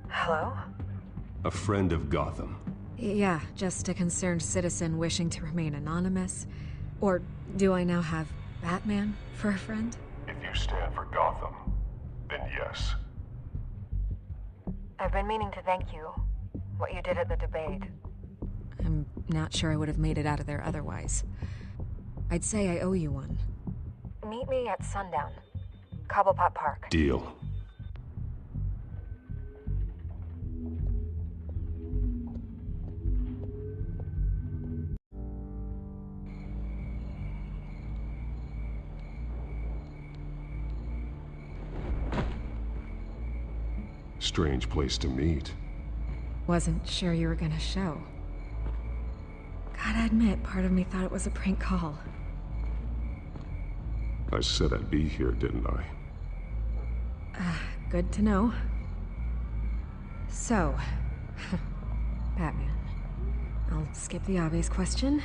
Speaker 5: Hello?
Speaker 17: A friend of Gotham.
Speaker 5: Yeah, just a concerned citizen wishing to remain anonymous. Or do I now have Batman for a friend?
Speaker 12: If you stand for Gotham, then yes.
Speaker 5: I've been meaning to thank you. What you did at the debate.
Speaker 3: I'm not sure I would have made it out of there otherwise. I'd say I owe you one.
Speaker 5: Meet me at sundown. Cobblepot Park.
Speaker 17: Deal.
Speaker 1: Strange place to meet.
Speaker 3: Wasn't sure you were gonna show. Gotta admit, part of me thought it was a prank call.
Speaker 1: I said I'd be here, didn't I?
Speaker 3: Good to know. So, Batman. I'll skip the obvious question.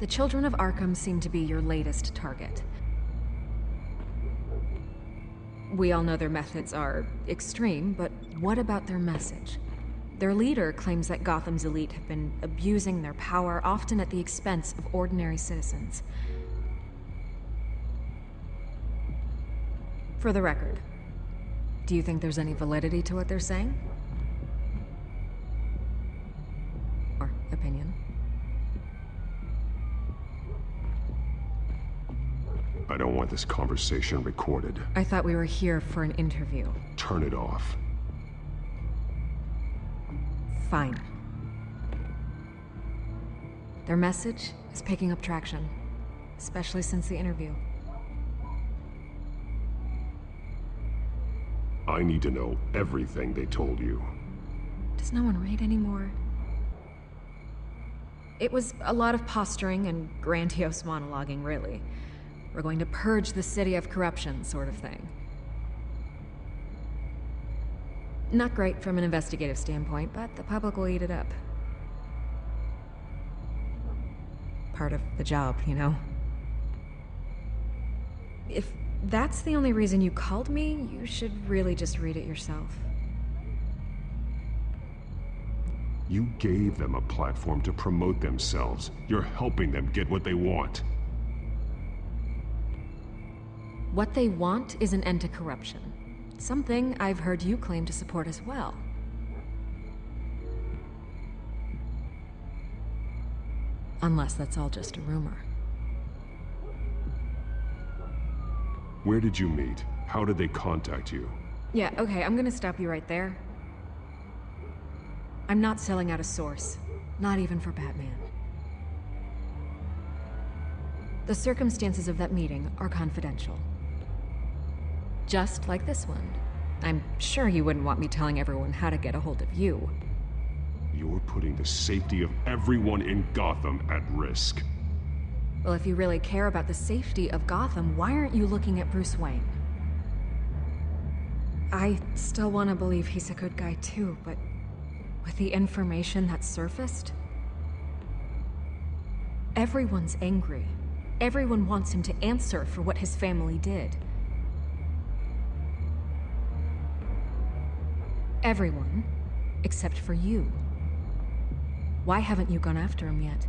Speaker 3: The Children of Arkham seem to be your latest target. We all know their methods are extreme, but what about their message? Their leader claims that Gotham's elite have been abusing their power, often at the expense of ordinary citizens. For the record, do you think there's any validity to what they're saying? Or opinion?
Speaker 1: I don't want this conversation recorded.
Speaker 3: I thought we were here for an interview.
Speaker 1: Turn it off.
Speaker 3: Fine. Their message is picking up traction, especially since the interview.
Speaker 1: I need to know everything they told you.
Speaker 3: Does no one read anymore? It was a lot of posturing and grandiose monologuing, really. We're going to purge the city of corruption, sort of thing. Not great from an investigative standpoint, but the public will eat it up. Part of the job, you know? If that's the only reason you called me, you should really just read it yourself.
Speaker 1: You gave them a platform to promote themselves. You're helping them get what they want.
Speaker 3: What they want is an end to corruption. Something I've heard you claim to support as well. Unless that's all just a rumor.
Speaker 1: Where did you meet? How did they contact you?
Speaker 3: Yeah, okay, I'm gonna stop you right there. I'm not selling out a source. Not even for Batman. The circumstances of that meeting are confidential. Just like this one. I'm sure you wouldn't want me telling everyone how to get a hold of you.
Speaker 1: You're putting the safety of everyone in Gotham at risk.
Speaker 3: Well, if you really care about the safety of Gotham, why aren't you looking at Bruce Wayne? I still want to believe he's a good guy too, but with the information that surfaced, everyone's angry. Everyone wants him to answer for what his family did. Everyone, except for you. Why haven't you gone after him yet?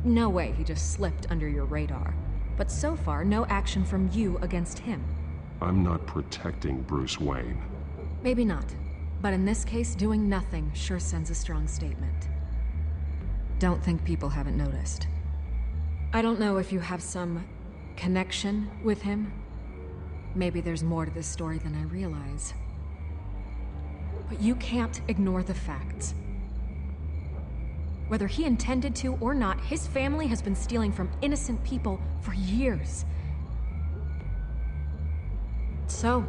Speaker 3: No way he just slipped under your radar. But so far, no action from you against him.
Speaker 1: I'm not protecting Bruce Wayne.
Speaker 3: Maybe not. But in this case, doing nothing sure sends a strong statement. Don't think people haven't noticed. I don't know if you have some connection with him. Maybe there's more to this story than I realize. But you can't ignore the facts. Whether he intended to or not, his family has been stealing from innocent people for years. So,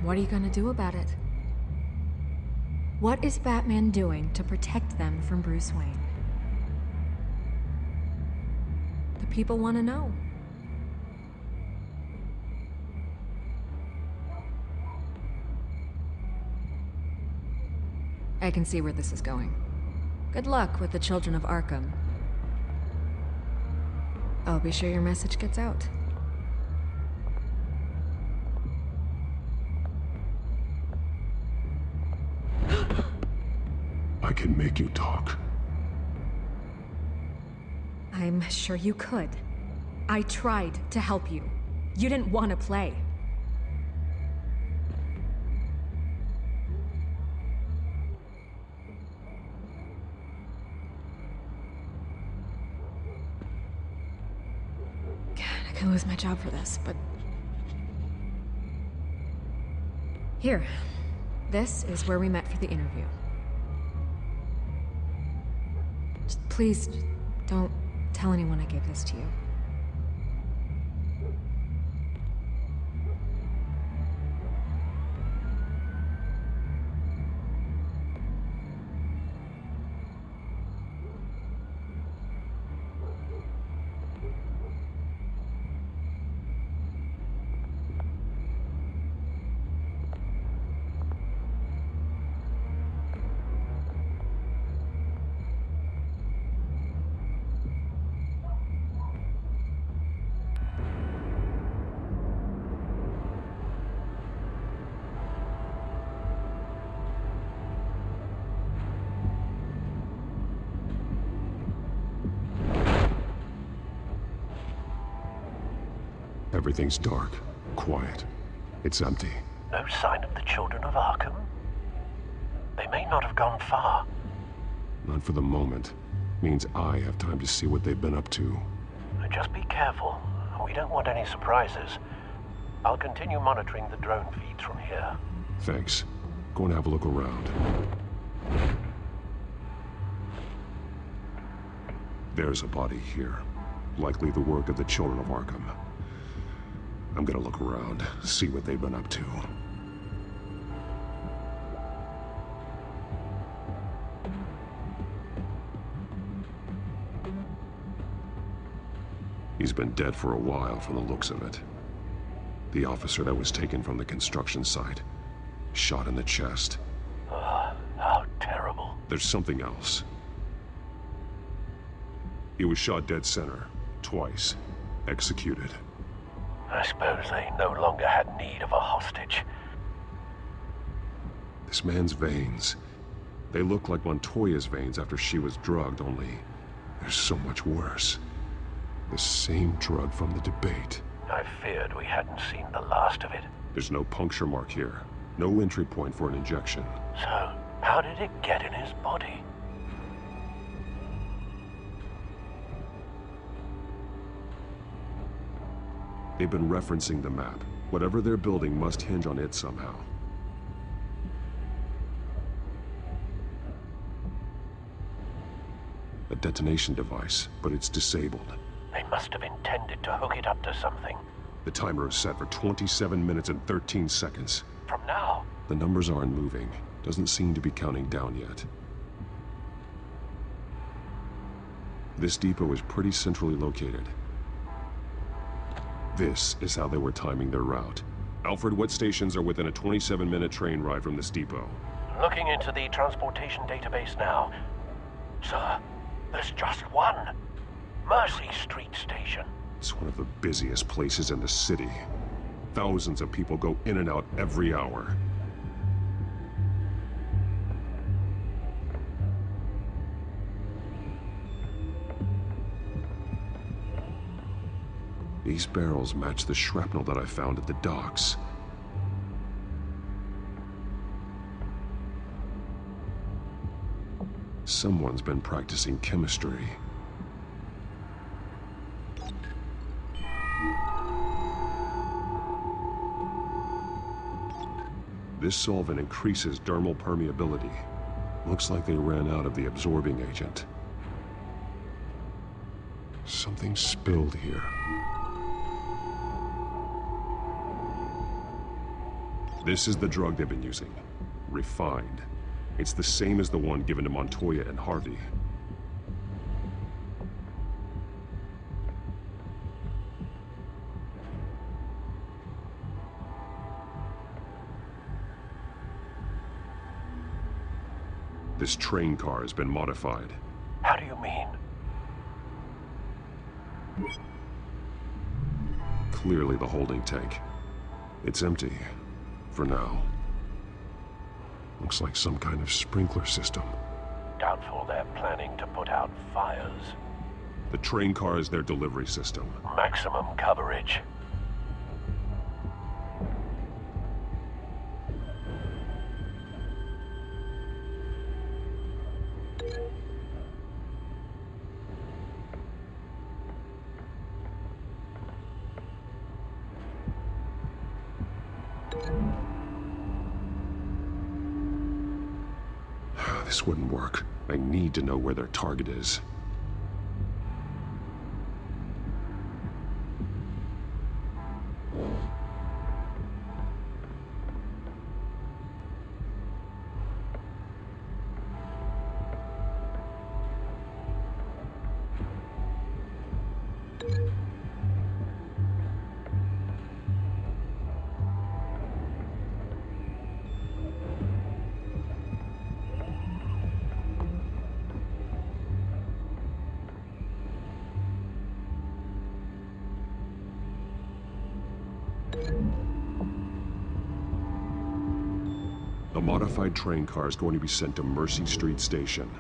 Speaker 3: what are you gonna do about it? What is Batman doing to protect them from Bruce Wayne? The people want to know. I can see where this is going. Good luck with the children of Arkham. I'll be sure your message gets out.
Speaker 1: I can make you talk.
Speaker 3: I'm sure you could. I tried to help you. You didn't want to play. God, I could lose my job for this, but... Here. This is where we met for the interview. Just please, don't tell anyone I gave this to you.
Speaker 1: Everything's dark, quiet. It's empty.
Speaker 14: No sign of the children of Arkham? They may not have gone far.
Speaker 1: Not for the moment. Means I have time to see what they've been up to.
Speaker 14: Just be careful. We don't want any surprises. I'll continue monitoring the drone feeds from here.
Speaker 1: Thanks. Go and have a look around. There's a body here. Likely the work of the children of Arkham. I'm gonna look around, see what they've been up to. He's been dead for a while from the looks of it. The officer that was taken from the construction site. Shot in the chest.
Speaker 14: How terrible.
Speaker 1: There's something else. He was shot dead center, twice. Executed.
Speaker 14: I suppose they no longer had need of a hostage.
Speaker 1: This man's veins. They look like Montoya's veins after she was drugged, only they're so much worse. The same drug from the debate.
Speaker 14: I feared we hadn't seen the last of it.
Speaker 1: There's no puncture mark here. No entry point for an injection.
Speaker 14: So, how did it get in his body?
Speaker 1: They've been referencing the map. Whatever they're building must hinge on it somehow. A detonation device, but it's disabled.
Speaker 14: They must have intended to hook it up to something.
Speaker 1: The timer is set for 27 minutes and 13 seconds.
Speaker 14: From now?
Speaker 1: The numbers aren't moving. Doesn't seem to be counting down yet. This depot is pretty centrally located. This is how they were timing their route. Alfred, what stations are within a 27-minute train ride from this depot?
Speaker 14: Looking into the transportation database now. Sir, there's just one. Mercy Street Station.
Speaker 1: It's one of the busiest places in the city. Thousands of people go in and out every hour. These barrels match the shrapnel that I found at the docks. Someone's been practicing chemistry. This solvent increases dermal permeability. Looks like they ran out of the absorbing agent. Something spilled here. This is the drug they've been using. Refined. It's the same as the one given to Montoya and Harvey. This train car has been modified.
Speaker 14: How do you mean?
Speaker 1: Clearly the holding tank. It's empty. For now. Looks like some kind of sprinkler system.
Speaker 14: Doubtful they're planning to put out fires.
Speaker 1: The train car is their delivery system.
Speaker 14: Maximum coverage.
Speaker 1: This wouldn't work. I need to know where their target is. The modified train car is going to be sent to Mercy Street Station.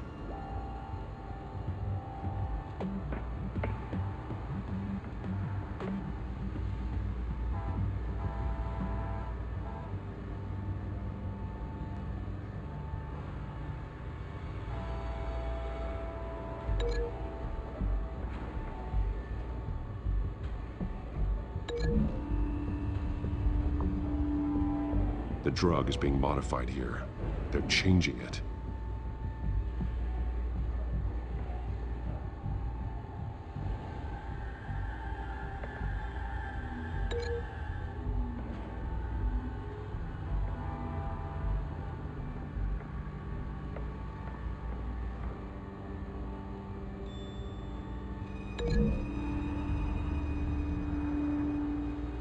Speaker 1: The drug is being modified here. They're changing it.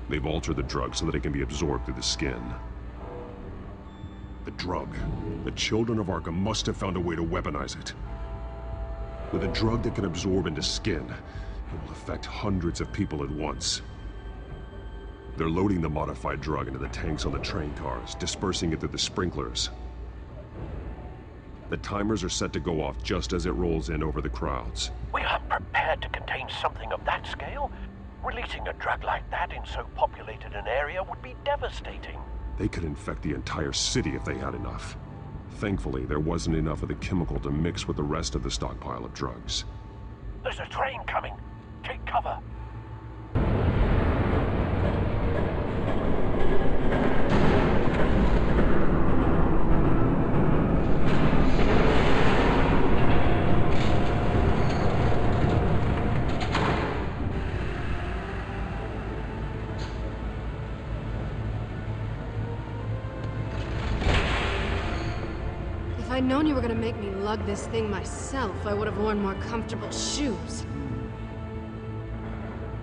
Speaker 1: They've altered the drug so that it can be absorbed through the skin. The drug. The children of Arkham must have found a way to weaponize it. With a drug that can absorb into skin, it will affect hundreds of people at once. They're loading the modified drug into the tanks on the train cars, dispersing it through the sprinklers. The timers are set to go off just as it rolls in over the crowds.
Speaker 14: We aren't prepared to contain something of that scale. Releasing a drug like that in so populated an area would be devastating.
Speaker 1: They could infect the entire city if they had enough. Thankfully, there wasn't enough of the chemical to mix with the rest of the stockpile of drugs.
Speaker 14: There's a train coming. Take cover.
Speaker 9: If I'd known you were gonna make me lug this thing myself, I would have worn more comfortable shoes.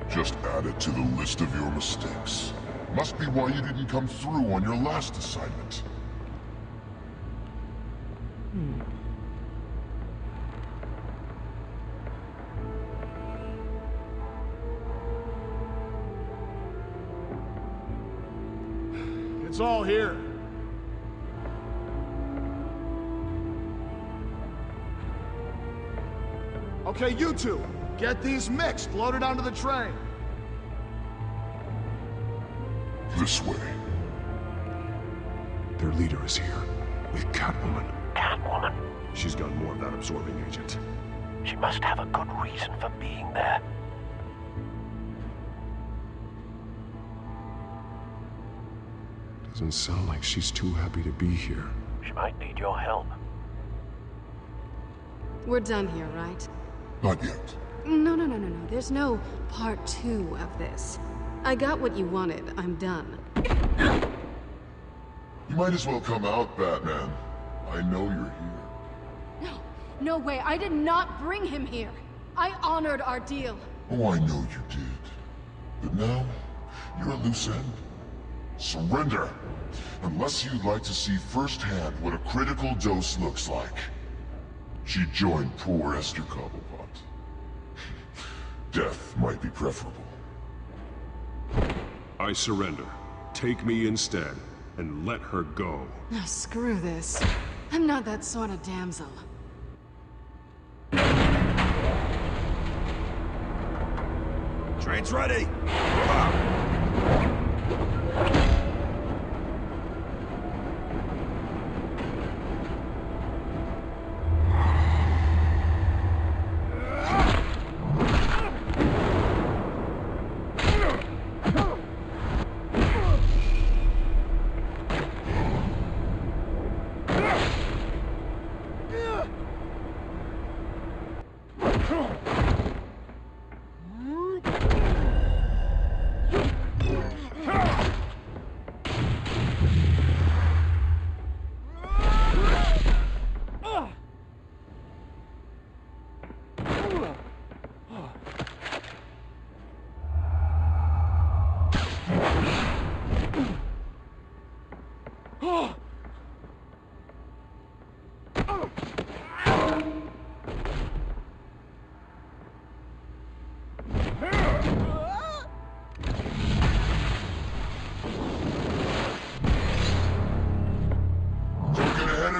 Speaker 12: Just add it to the list of your mistakes. Must be why you didn't come through on your last assignment.
Speaker 4: It's all here. Okay, you two, get these mixed, loaded onto the train.
Speaker 12: This way.
Speaker 1: Their leader is here, with Catwoman.
Speaker 14: Catwoman?
Speaker 1: She's got more of that absorbing agent.
Speaker 14: She must have a good reason for being there.
Speaker 1: Doesn't sound like she's too happy to be here.
Speaker 14: She might need your help.
Speaker 9: We're done here, right?
Speaker 12: Not yet.
Speaker 9: No. There's no part 2 of this. I got what you wanted. I'm done.
Speaker 12: You might as well come out, Batman. I know you're here.
Speaker 9: No way. I did not bring him here. I honored our deal.
Speaker 12: Oh, I know you did. But now, you're a loose end. Surrender! Unless you'd like to see firsthand what a critical dose looks like. She joined poor Esther Cobblepot. Death might be preferable.
Speaker 1: I surrender. Take me instead, and let her go.
Speaker 9: Oh, screw this. I'm not that sort of damsel.
Speaker 15: Train's ready!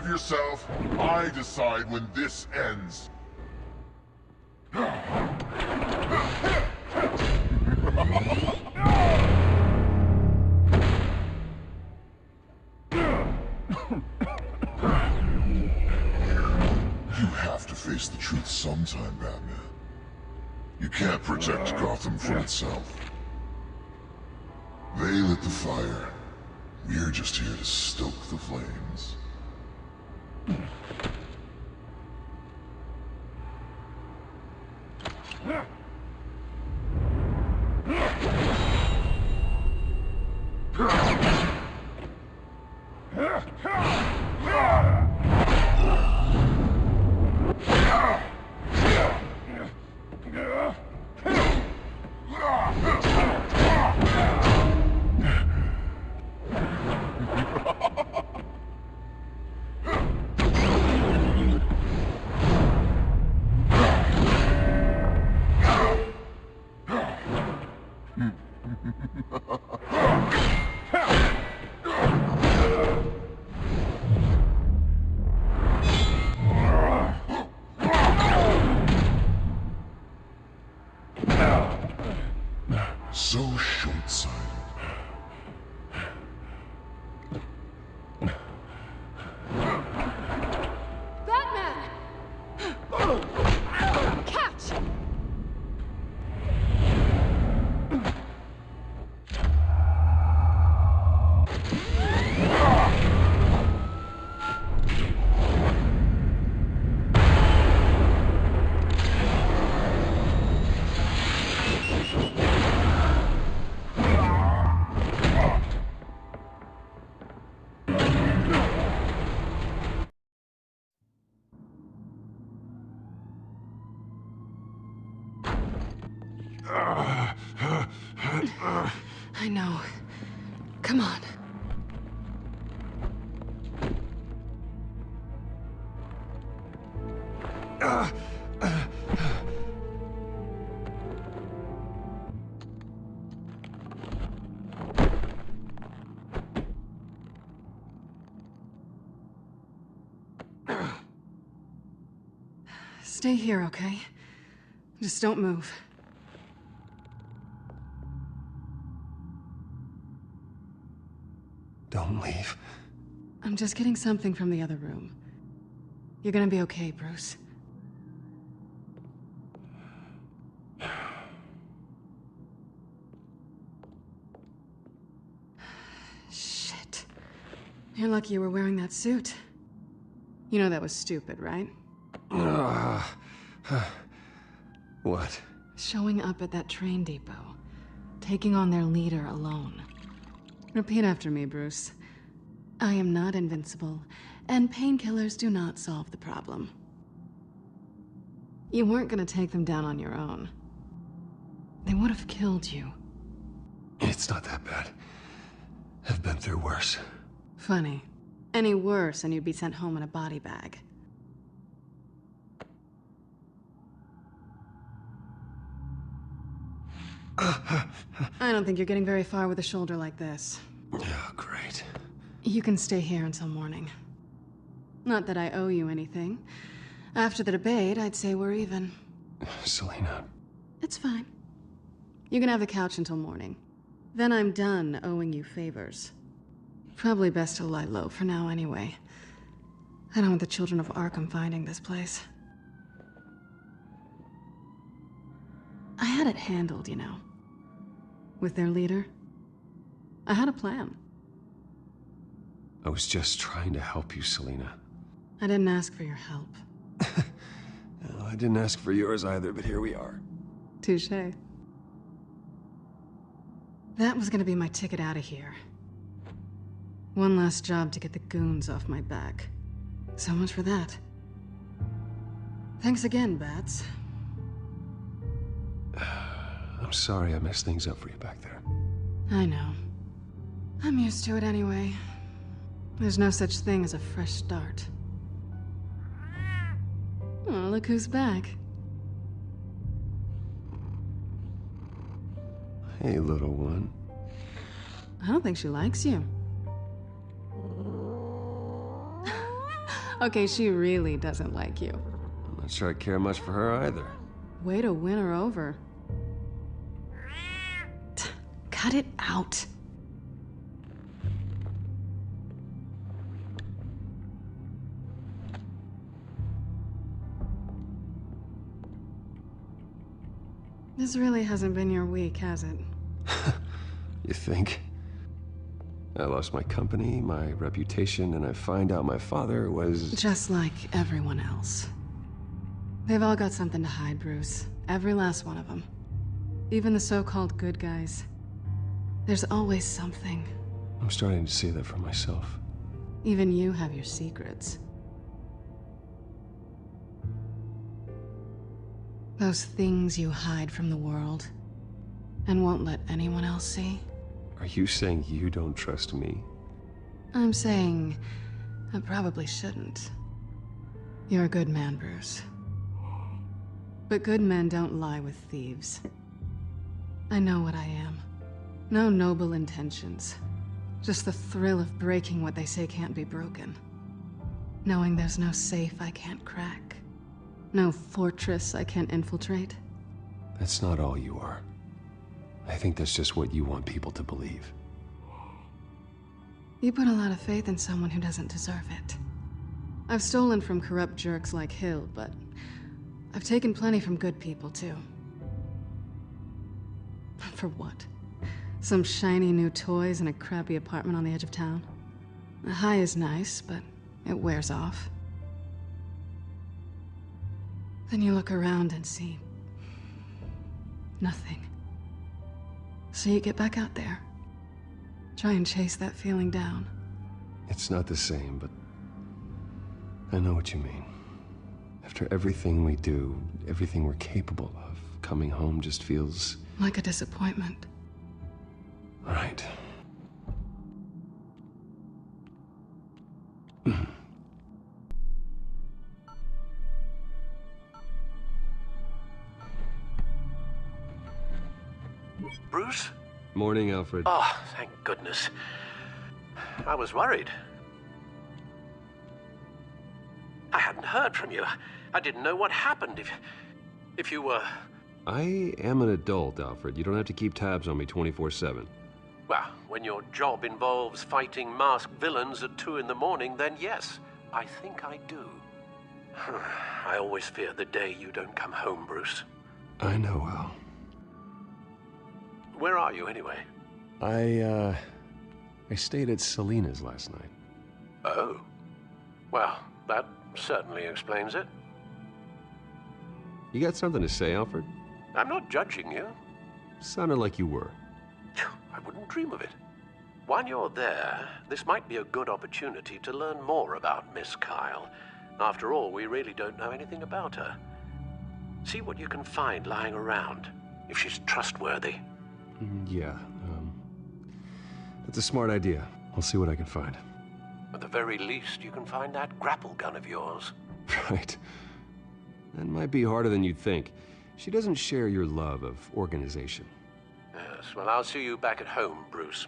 Speaker 12: Yourself. I decide when this ends. You have to face the truth sometime, Batman. You can't protect Gotham from itself. They lit the fire. We're just here to stoke the flames. So short-sighted.
Speaker 9: Batman! Catch! I know. Come on. Stay here, okay? Just don't move.
Speaker 1: Don't leave.
Speaker 9: I'm just getting something from the other room. You're gonna be okay, Bruce. Shit. You're lucky you were wearing that suit. You know that was stupid, right?
Speaker 17: What?
Speaker 9: Showing up at that train depot. Taking on their leader alone. Repeat after me, Bruce. I am not invincible, and painkillers do not solve the problem. You weren't gonna take them down on your own. They would have killed you.
Speaker 17: It's not that bad. I've been through worse.
Speaker 9: Funny. Any worse and you'd be sent home in a body bag. I don't think you're getting very far with a shoulder like this.
Speaker 17: Oh, great.
Speaker 9: You can stay here until morning. Not that I owe you anything. After the debate, I'd say we're even.
Speaker 17: Selina.
Speaker 9: It's fine. You can have the couch until morning. Then I'm done owing you favors. Probably best to lie low for now anyway. I don't want the children of Arkham finding this place. I had it handled, you know. With their leader. I had a plan.
Speaker 17: I was just trying to help you, Selina.
Speaker 9: I didn't ask for your help.
Speaker 17: Well, I didn't ask for yours either, but here we are.
Speaker 9: Touché. That was gonna be my ticket out of here. One last job to get the goons off my back. So much for that. Thanks again, Bats.
Speaker 17: I'm sorry I messed things up for you back there.
Speaker 9: I know. I'm used to it anyway. There's no such thing as a fresh start. Oh, look who's back.
Speaker 17: Hey, little one.
Speaker 9: I don't think she likes you. Okay, she really doesn't like you.
Speaker 17: I'm not sure I care much for her either.
Speaker 9: Way to win her over. Cut it out. This really hasn't been your week, has it?
Speaker 17: You think? I lost my company, my reputation, and I find out my father was...
Speaker 9: Just like everyone else. They've all got something to hide, Bruce. Every last one of them. Even the so-called good guys. There's always something.
Speaker 17: I'm starting to see that for myself.
Speaker 9: Even you have your secrets. Those things you hide from the world and won't let anyone else see.
Speaker 17: Are you saying you don't trust me?
Speaker 9: I'm saying I probably shouldn't. You're a good man, Bruce. But good men don't lie with thieves. I know what I am. No noble intentions. Just the thrill of breaking what they say can't be broken. Knowing there's no safe I can't crack. No fortress I can't infiltrate.
Speaker 17: That's not all you are. I think that's just what you want people to believe.
Speaker 9: You put a lot of faith in someone who doesn't deserve it. I've stolen from corrupt jerks like Hill, but I've taken plenty from good people, too. For what? Some shiny new toys and a crappy apartment on the edge of town? The high is nice, but it wears off. Then you look around and see nothing. So you get back out there. Try and chase that feeling down.
Speaker 17: It's not the same, but I know what you mean. After everything we do, everything we're capable of, coming home just feels...
Speaker 9: like a disappointment.
Speaker 17: Right.
Speaker 14: Bruce?
Speaker 17: Morning, Alfred.
Speaker 14: Oh, thank goodness. I was worried. I hadn't heard from you. I didn't know what happened if you were...
Speaker 17: I am an adult, Alfred. You don't have to keep tabs on me 24/7.
Speaker 14: Well, when your job involves fighting masked villains at 2 in the morning, then yes, I think I do. I always fear the day you don't come home, Bruce.
Speaker 17: I know, Al.
Speaker 14: Where are you, anyway?
Speaker 17: I stayed at Selina's last night.
Speaker 14: Oh. Well, that certainly explains it.
Speaker 17: You got something to say, Alfred?
Speaker 14: I'm not judging you.
Speaker 17: Sounded like you were.
Speaker 14: I wouldn't dream of it. While you're there, this might be a good opportunity to learn more about Miss Kyle. After all, we really don't know anything about her. See what you can find lying around, if she's trustworthy.
Speaker 17: Yeah, that's a smart idea. I'll see what I can find.
Speaker 14: At the very least, you can find that grapple gun of yours.
Speaker 17: Right. That might be harder than you'd think. She doesn't share your love of organization.
Speaker 14: Yes, well, I'll see you back at home, Bruce.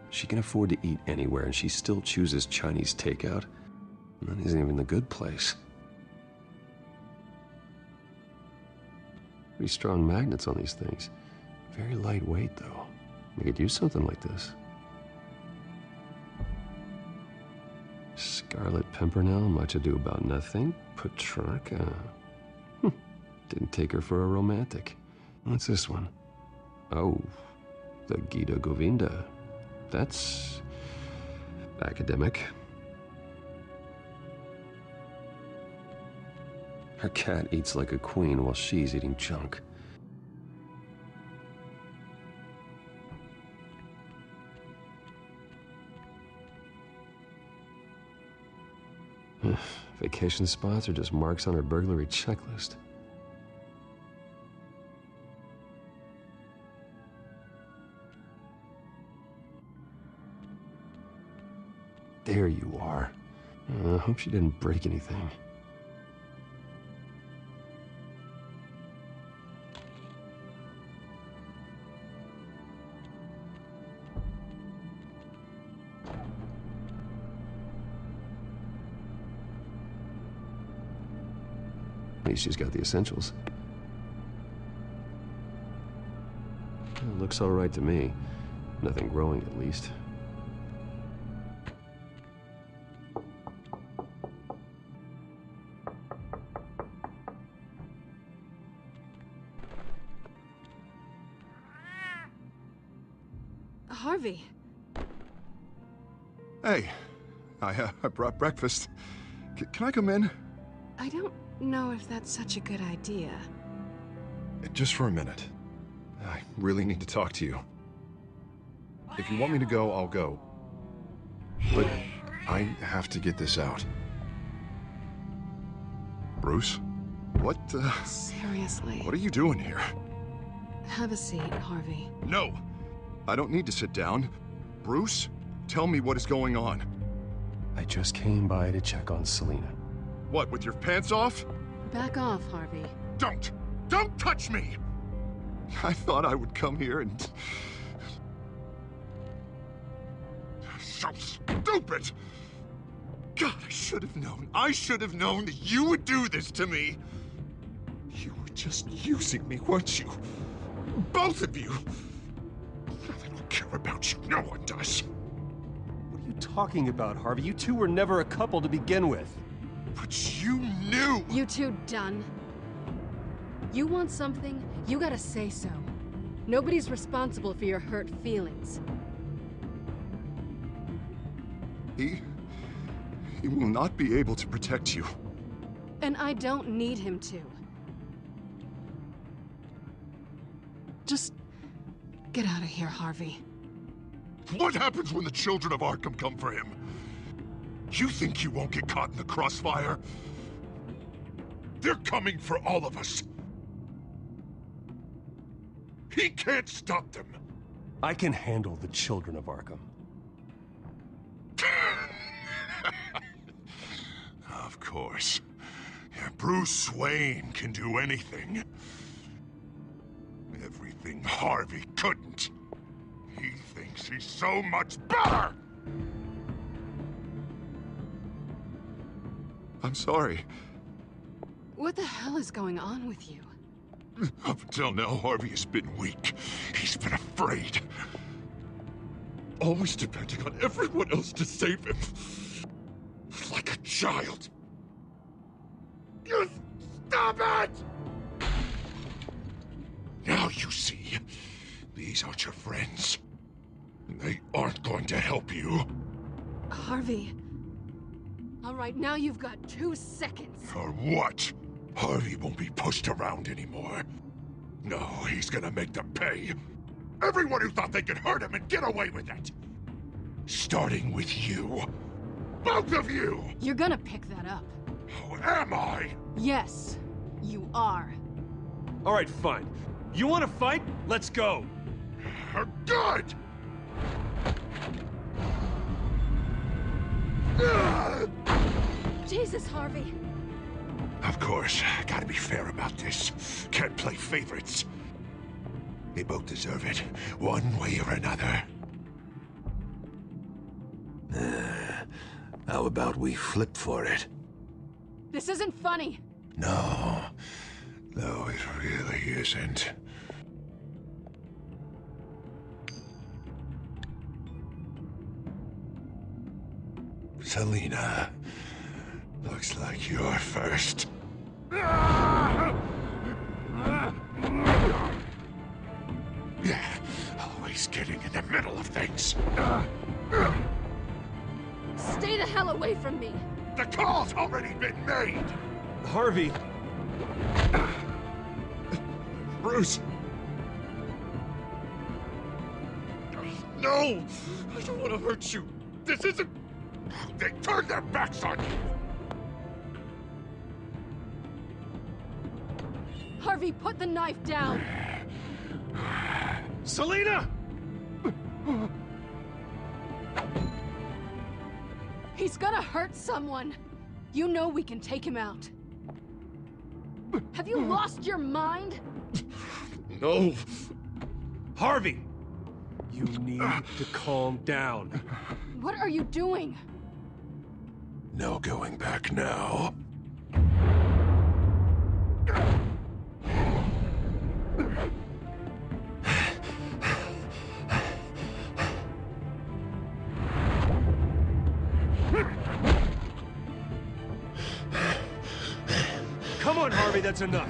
Speaker 17: She can afford to eat anywhere, and she still chooses Chinese takeout. And that isn't even the good place. Pretty strong magnets on these things. Very lightweight, though. We could use something like this. Scarlet Pimpernel, much ado about nothing. Petrarca. Didn't take her for a romantic. What's this one? Oh, the Gita Govinda. That's academic. Her cat eats like a queen while she's eating junk. Vacation spots are just marks on her burglary checklist. There you are. I hope she didn't break anything. At least she's got the essentials. It looks all right to me. Nothing growing, at least.
Speaker 9: Harvey.
Speaker 8: Hey, I brought breakfast. Can I come in?
Speaker 9: I don't know if that's such a good idea.
Speaker 8: Just for a minute. I really need to talk to you. If you want me to go, I'll go. But I have to get this out. Bruce? What,
Speaker 9: Seriously.
Speaker 8: What are you doing here?
Speaker 9: Have a seat, Harvey.
Speaker 8: No! I don't need to sit down. Bruce, tell me what is going on.
Speaker 17: I just came by to check on Selena.
Speaker 8: What, with your pants off?
Speaker 9: Back off, Harvey.
Speaker 8: Don't! Don't touch me! I thought I would come here and... So stupid! God, I should have known. I should have known that you would do this to me. You were just using me, weren't you? Both of you! I don't care about you. No one does.
Speaker 17: What are you talking about, Harvey? You two were never a couple to begin with.
Speaker 8: But you knew!
Speaker 9: You two done? You want something, you gotta say so. Nobody's responsible for your hurt feelings.
Speaker 8: He will not be able to protect you.
Speaker 9: And I don't need him to. Just get out of here, Harvey.
Speaker 8: What happens when the children of Arkham come for him? You think you won't get caught in the crossfire? They're coming for all of us. He can't stop them.
Speaker 17: I can handle the children of Arkham.
Speaker 8: Of course. Bruce Wayne can do anything. Everything Harvey couldn't. He thinks he's so much better! I'm sorry.
Speaker 9: What the hell is going on with you?
Speaker 8: Up until now, Harvey has been weak. He's been afraid. Always depending on everyone else to save him. Like a child. You stop it! Now you see, the
Speaker 2: These aren't your friends. And they aren't going to help you.
Speaker 9: Harvey. All right, now you've got 2 seconds.
Speaker 2: For what? Harvey won't be pushed around anymore. No, he's gonna make them pay. Everyone who thought they could hurt him and get away with it. Starting with you. Both of you!
Speaker 9: You're gonna pick that up.
Speaker 2: Oh, am I?
Speaker 9: Yes, you are.
Speaker 17: All right, fine. You want to fight? Let's go.
Speaker 2: Good!
Speaker 9: Jesus, Harvey.
Speaker 2: Of course, gotta be fair about this. Can't play favorites. They both deserve it, one way or another. How about we flip for it?
Speaker 9: This isn't funny.
Speaker 2: No, it really isn't. Selina, looks like you're first. Yeah, always getting in the middle of things.
Speaker 9: Stay the hell away from me.
Speaker 2: The call's already been made.
Speaker 17: Harvey.
Speaker 2: Bruce. No! I don't want to hurt you. This isn't... They turned their backs on you.
Speaker 9: Harvey, put the knife down.
Speaker 17: Selina!
Speaker 9: He's gonna hurt someone. You know we can take him out. Have you lost your mind?
Speaker 2: No.
Speaker 17: Harvey! You need to calm down.
Speaker 9: What are you doing?
Speaker 2: No going back now.
Speaker 17: Come on, Harvey, that's enough.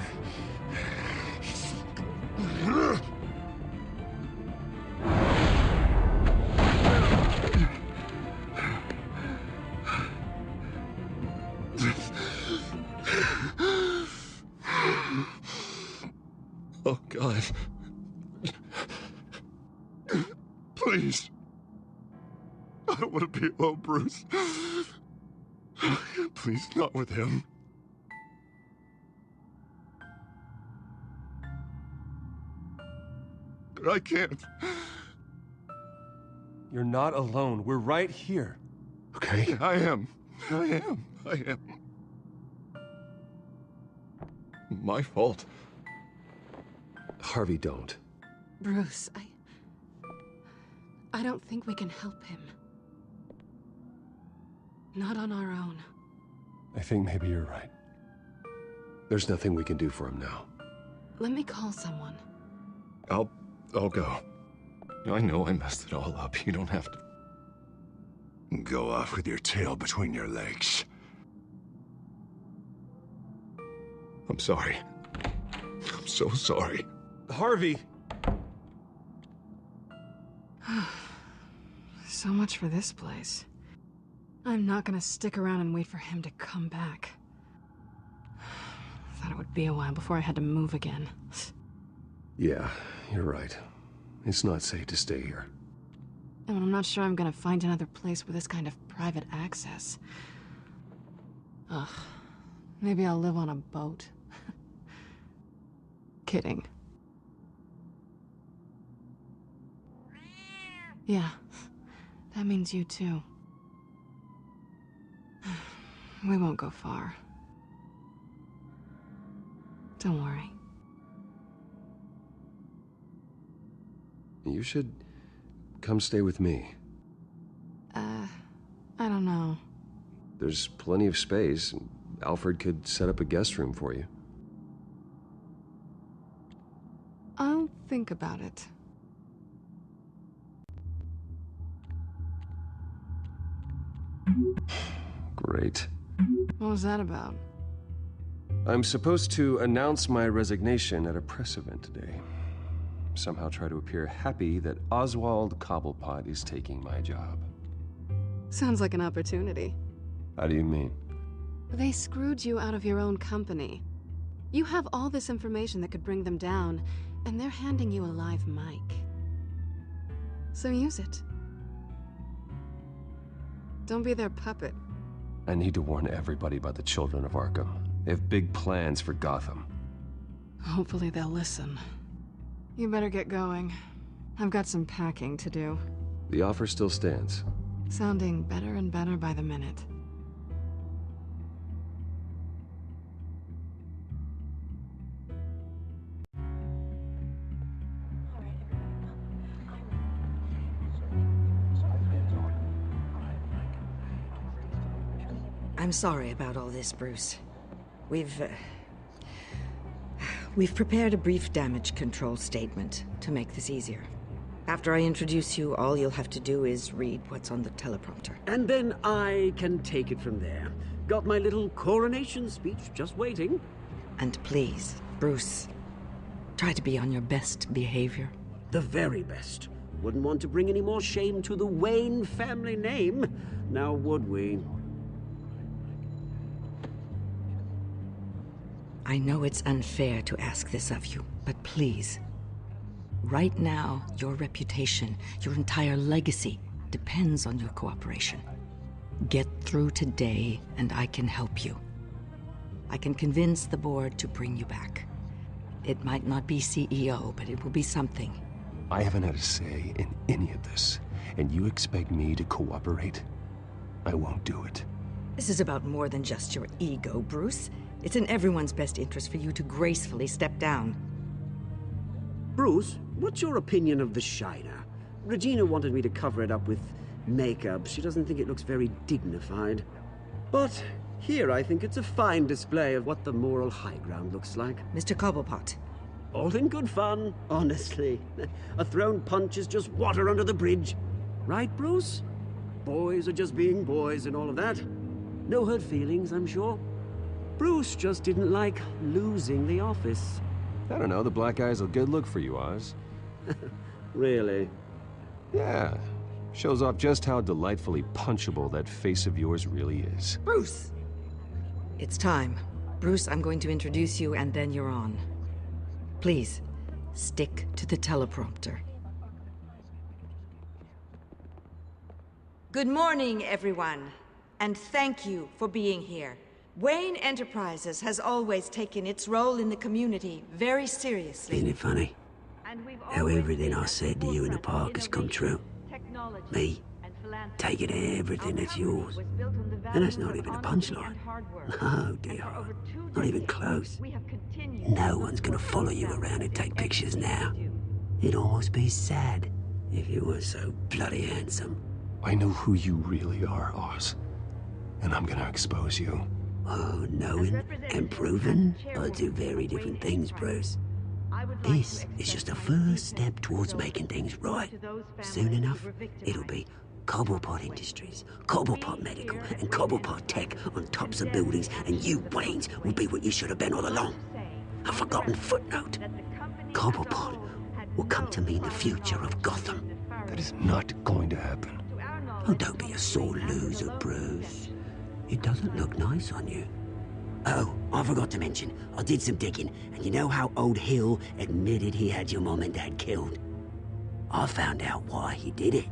Speaker 2: Oh, God. Please. I don't want to be alone, Bruce. Please, not with him. But I can't.
Speaker 17: You're not alone. We're right here.
Speaker 2: Okay? I am. My fault.
Speaker 17: Harvey, don't.
Speaker 9: Bruce, I don't think we can help him. Not on our own.
Speaker 17: I think maybe you're right. There's nothing we can do for him now.
Speaker 9: Let me call someone.
Speaker 8: I'll go. I know I messed it all up. You don't have to.
Speaker 2: Go off with your tail between your legs. I'm sorry. I'm so sorry.
Speaker 17: Harvey!
Speaker 9: So much for this place. I'm not gonna stick around and wait for him to come back. Thought it would be a while before I had to move again.
Speaker 17: Yeah, you're right. It's not safe to stay here.
Speaker 9: And I'm not sure I'm gonna find another place with this kind of private access. Ugh. Maybe I'll live on a boat. Kidding. Yeah. That means you too. We won't go far. Don't worry.
Speaker 17: You should come stay with me.
Speaker 9: I don't know.
Speaker 17: There's plenty of space. Alfred could set up a guest room for you.
Speaker 9: I'll think about it.
Speaker 17: Great.
Speaker 9: What was that about?
Speaker 17: I'm supposed to announce my resignation at a press event today. somehow try to appear happy that Oswald Cobblepot is taking my job.
Speaker 9: Sounds like an opportunity.
Speaker 17: How do you mean?
Speaker 9: They screwed you out of your own company. You have all this information that could bring them down, and they're handing you a live mic. So use it. Don't be their puppet.
Speaker 17: I need to warn everybody about the Children of Arkham. They have big plans for Gotham.
Speaker 9: Hopefully they'll listen. You better get going. I've got some packing to do.
Speaker 17: The offer still stands.
Speaker 9: Sounding better and better by the minute.
Speaker 18: I'm sorry about all this, Bruce. We've prepared a brief damage control statement to make this easier. After I introduce you, all you'll have to do is read what's on the teleprompter.
Speaker 7: And then I can take it from there. Got my little coronation speech just waiting.
Speaker 18: And please, Bruce, try to be on your best behavior.
Speaker 7: The very best. Wouldn't want to bring any more shame to the Wayne family name, now would we?
Speaker 18: I know it's unfair to ask this of you, but please. Right now, your reputation, your entire legacy, depends on your cooperation. Get through today, and I can help you. I can convince the board to bring you back. It might not be CEO, but it will be something.
Speaker 17: I haven't had a say in any of this, and you expect me to cooperate? I won't do it.
Speaker 18: This is about more than just your ego, Bruce. It's in everyone's best interest for you to gracefully step down.
Speaker 7: Bruce, what's your opinion of the Shiner? Regina wanted me to cover it up with makeup. She doesn't think it looks very dignified. But here I think it's a fine display of what the moral high ground looks like.
Speaker 18: Mr. Cobblepot.
Speaker 7: All in good fun, honestly. A thrown punch is just water under the bridge. Right, Bruce? Boys are just being boys and all of that. No hurt feelings, I'm sure. Bruce just didn't like losing the office.
Speaker 17: I don't know, the black eye's a good look for you, Oz.
Speaker 7: Really?
Speaker 17: Yeah. Shows off just how delightfully punchable that face of yours really is.
Speaker 18: Bruce! It's time. Bruce, I'm going to introduce you and then you're on. Please, stick to the teleprompter. Good morning, everyone. And thank you for being here. Wayne Enterprises has always taken its role in the community very seriously.
Speaker 7: Isn't it funny? How everything I said to you in the park has come true. Me, taking everything that's yours. And that's not even a punchline. No, dear. Not even close. No one's gonna follow you around and take pictures now. It'd almost be sad if you weren't so bloody handsome.
Speaker 17: I know who you really are, Oz. And I'm gonna expose you.
Speaker 7: Oh, knowing and proving are two very different things, Bruce. This is just a first step towards making things right. Soon enough, it'll be Cobblepot Industries, Cobblepot Medical, and Cobblepot Tech on tops of buildings, and you, Waynes, will be what you should have been all along. A forgotten footnote. Cobblepot will come to mean the future of Gotham.
Speaker 17: That is not going to happen.
Speaker 7: Oh, don't be a sore loser, Bruce. It doesn't look nice on you. Oh, I forgot to mention, I did some digging, and you know how old Hill admitted he had your mom and dad killed? I found out why he did it.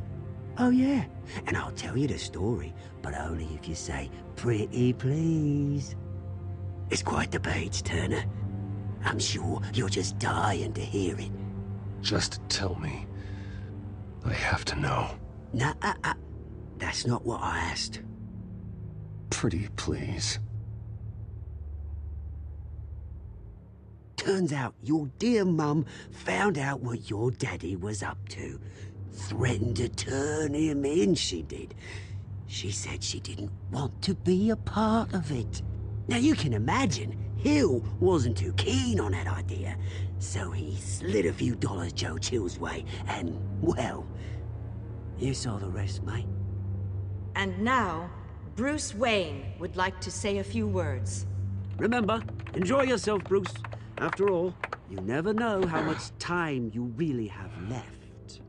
Speaker 7: Oh yeah, and I'll tell you the story, but only if you say, pretty please. It's quite the page, Turner. I'm sure you're just dying to hear it.
Speaker 17: Just tell me. I have to know.
Speaker 7: Nah, that's not what I asked.
Speaker 17: Pretty please.
Speaker 7: Turns out your dear mum found out what your daddy was up to. Threatened to turn him in, she did. She said she didn't want to be a part of it. Now you can imagine, Hill wasn't too keen on that idea. So he slid a few dollars Joe Chill's way, and, well, you saw the rest, mate.
Speaker 18: And now, Bruce Wayne would like to say a few words.
Speaker 7: Remember, enjoy yourself, Bruce. After all, You never know how much time you really have left.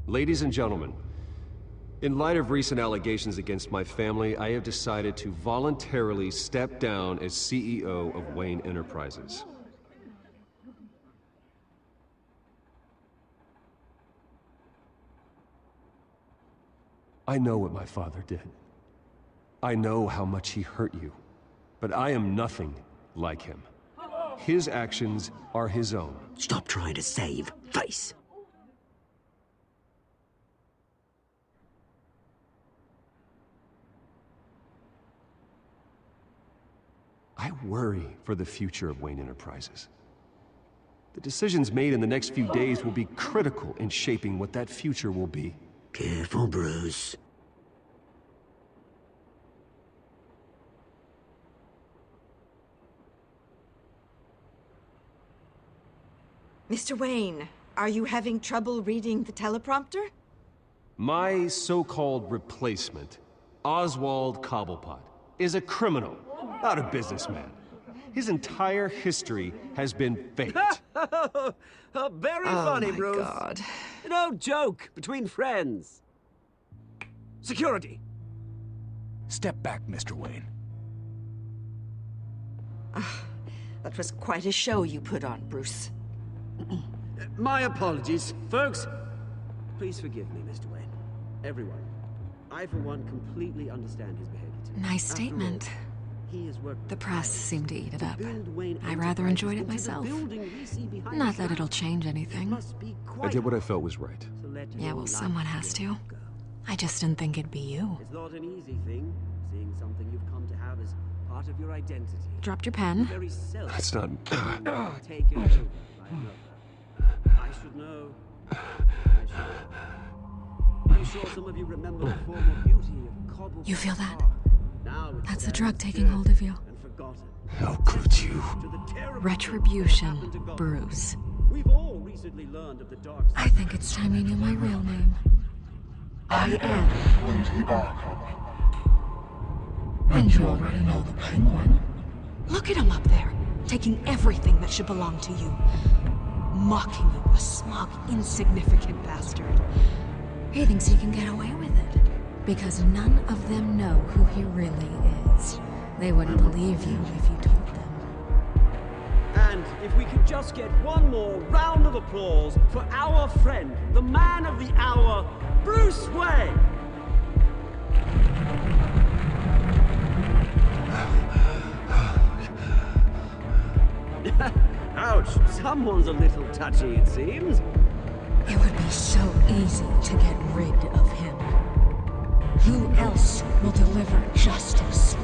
Speaker 17: Ladies and gentlemen, in light of recent allegations against my family, I have decided to voluntarily step down as CEO of Wayne Enterprises. I know what my father did. I know how much he hurt you, but I am nothing like him. His actions are his own.
Speaker 7: Stop trying to save face.
Speaker 17: I worry for the future of Wayne Enterprises. The decisions made in the next few days will be critical in shaping what that future will be.
Speaker 7: Careful, Bruce.
Speaker 18: Mr. Wayne, are you having trouble reading the teleprompter?
Speaker 17: My so-called replacement, Oswald Cobblepot, is a criminal, not a businessman. His entire history has been faked.
Speaker 7: Very funny, Bruce.
Speaker 18: Oh, my God.
Speaker 7: No joke between friends. Security.
Speaker 4: Step back, Mr. Wayne.
Speaker 18: That was quite a show you put on, Bruce.
Speaker 7: My apologies, folks. Please forgive me, Mr. Wayne. Everyone. I, for one, completely understand his behavior today.
Speaker 5: Nice statement.
Speaker 7: The
Speaker 5: press seemed to eat it up. I rather enjoyed it myself. Not that it'll change anything.
Speaker 17: I did what I felt was right.
Speaker 5: Yeah, well, someone has to. I just didn't think it'd be you.
Speaker 7: It's not an easy thing, seeing something you've come to have as part of your identity.
Speaker 5: Dropped your pen.
Speaker 17: That's not...
Speaker 7: Taken over by another. I should know. I'm sure some of you remember the former beauty of Cobble.
Speaker 5: You feel that?
Speaker 7: Now
Speaker 5: That's the drug taking hold of you.
Speaker 17: How could you?
Speaker 5: Retribution, Bruce.
Speaker 7: We've all recently learned of the dark side.
Speaker 5: I think it's time you knew my real name. I am Lady Arkham. And you already know the Penguin. Look at him up there, taking everything that should belong to you. Mocking you, a smug, insignificant bastard. He thinks he can get away with it. Because none of them know who he really is. They wouldn't believe you if you told them.
Speaker 7: And if we could just get one more round of applause for our friend, the man of the hour, Bruce Wayne! Ouch, someone's a little touchy, it seems.
Speaker 5: It would be so easy to get rid of him. Who else will deliver justice?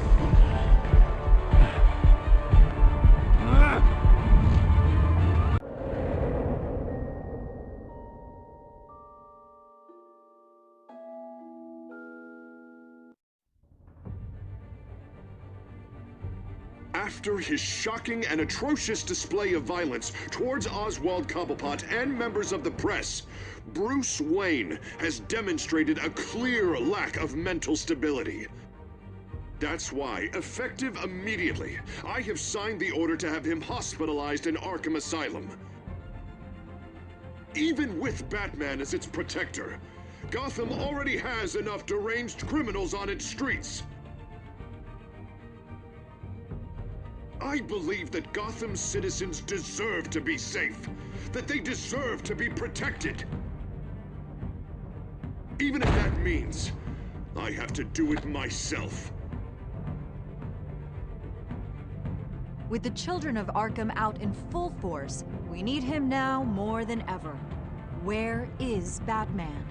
Speaker 1: After his shocking and atrocious display of violence towards Oswald Cobblepot and members of the press, Bruce Wayne has demonstrated a clear lack of mental stability. That's why, effective immediately, I have signed the order to have him hospitalized in Arkham Asylum. Even with Batman as its protector, Gotham already has enough deranged criminals on its streets. I believe that Gotham's citizens deserve to be safe, that they deserve to be protected. Even if that means I have to do it myself.
Speaker 19: With the children of Arkham out in full force, we need him now more than ever. Where is Batman?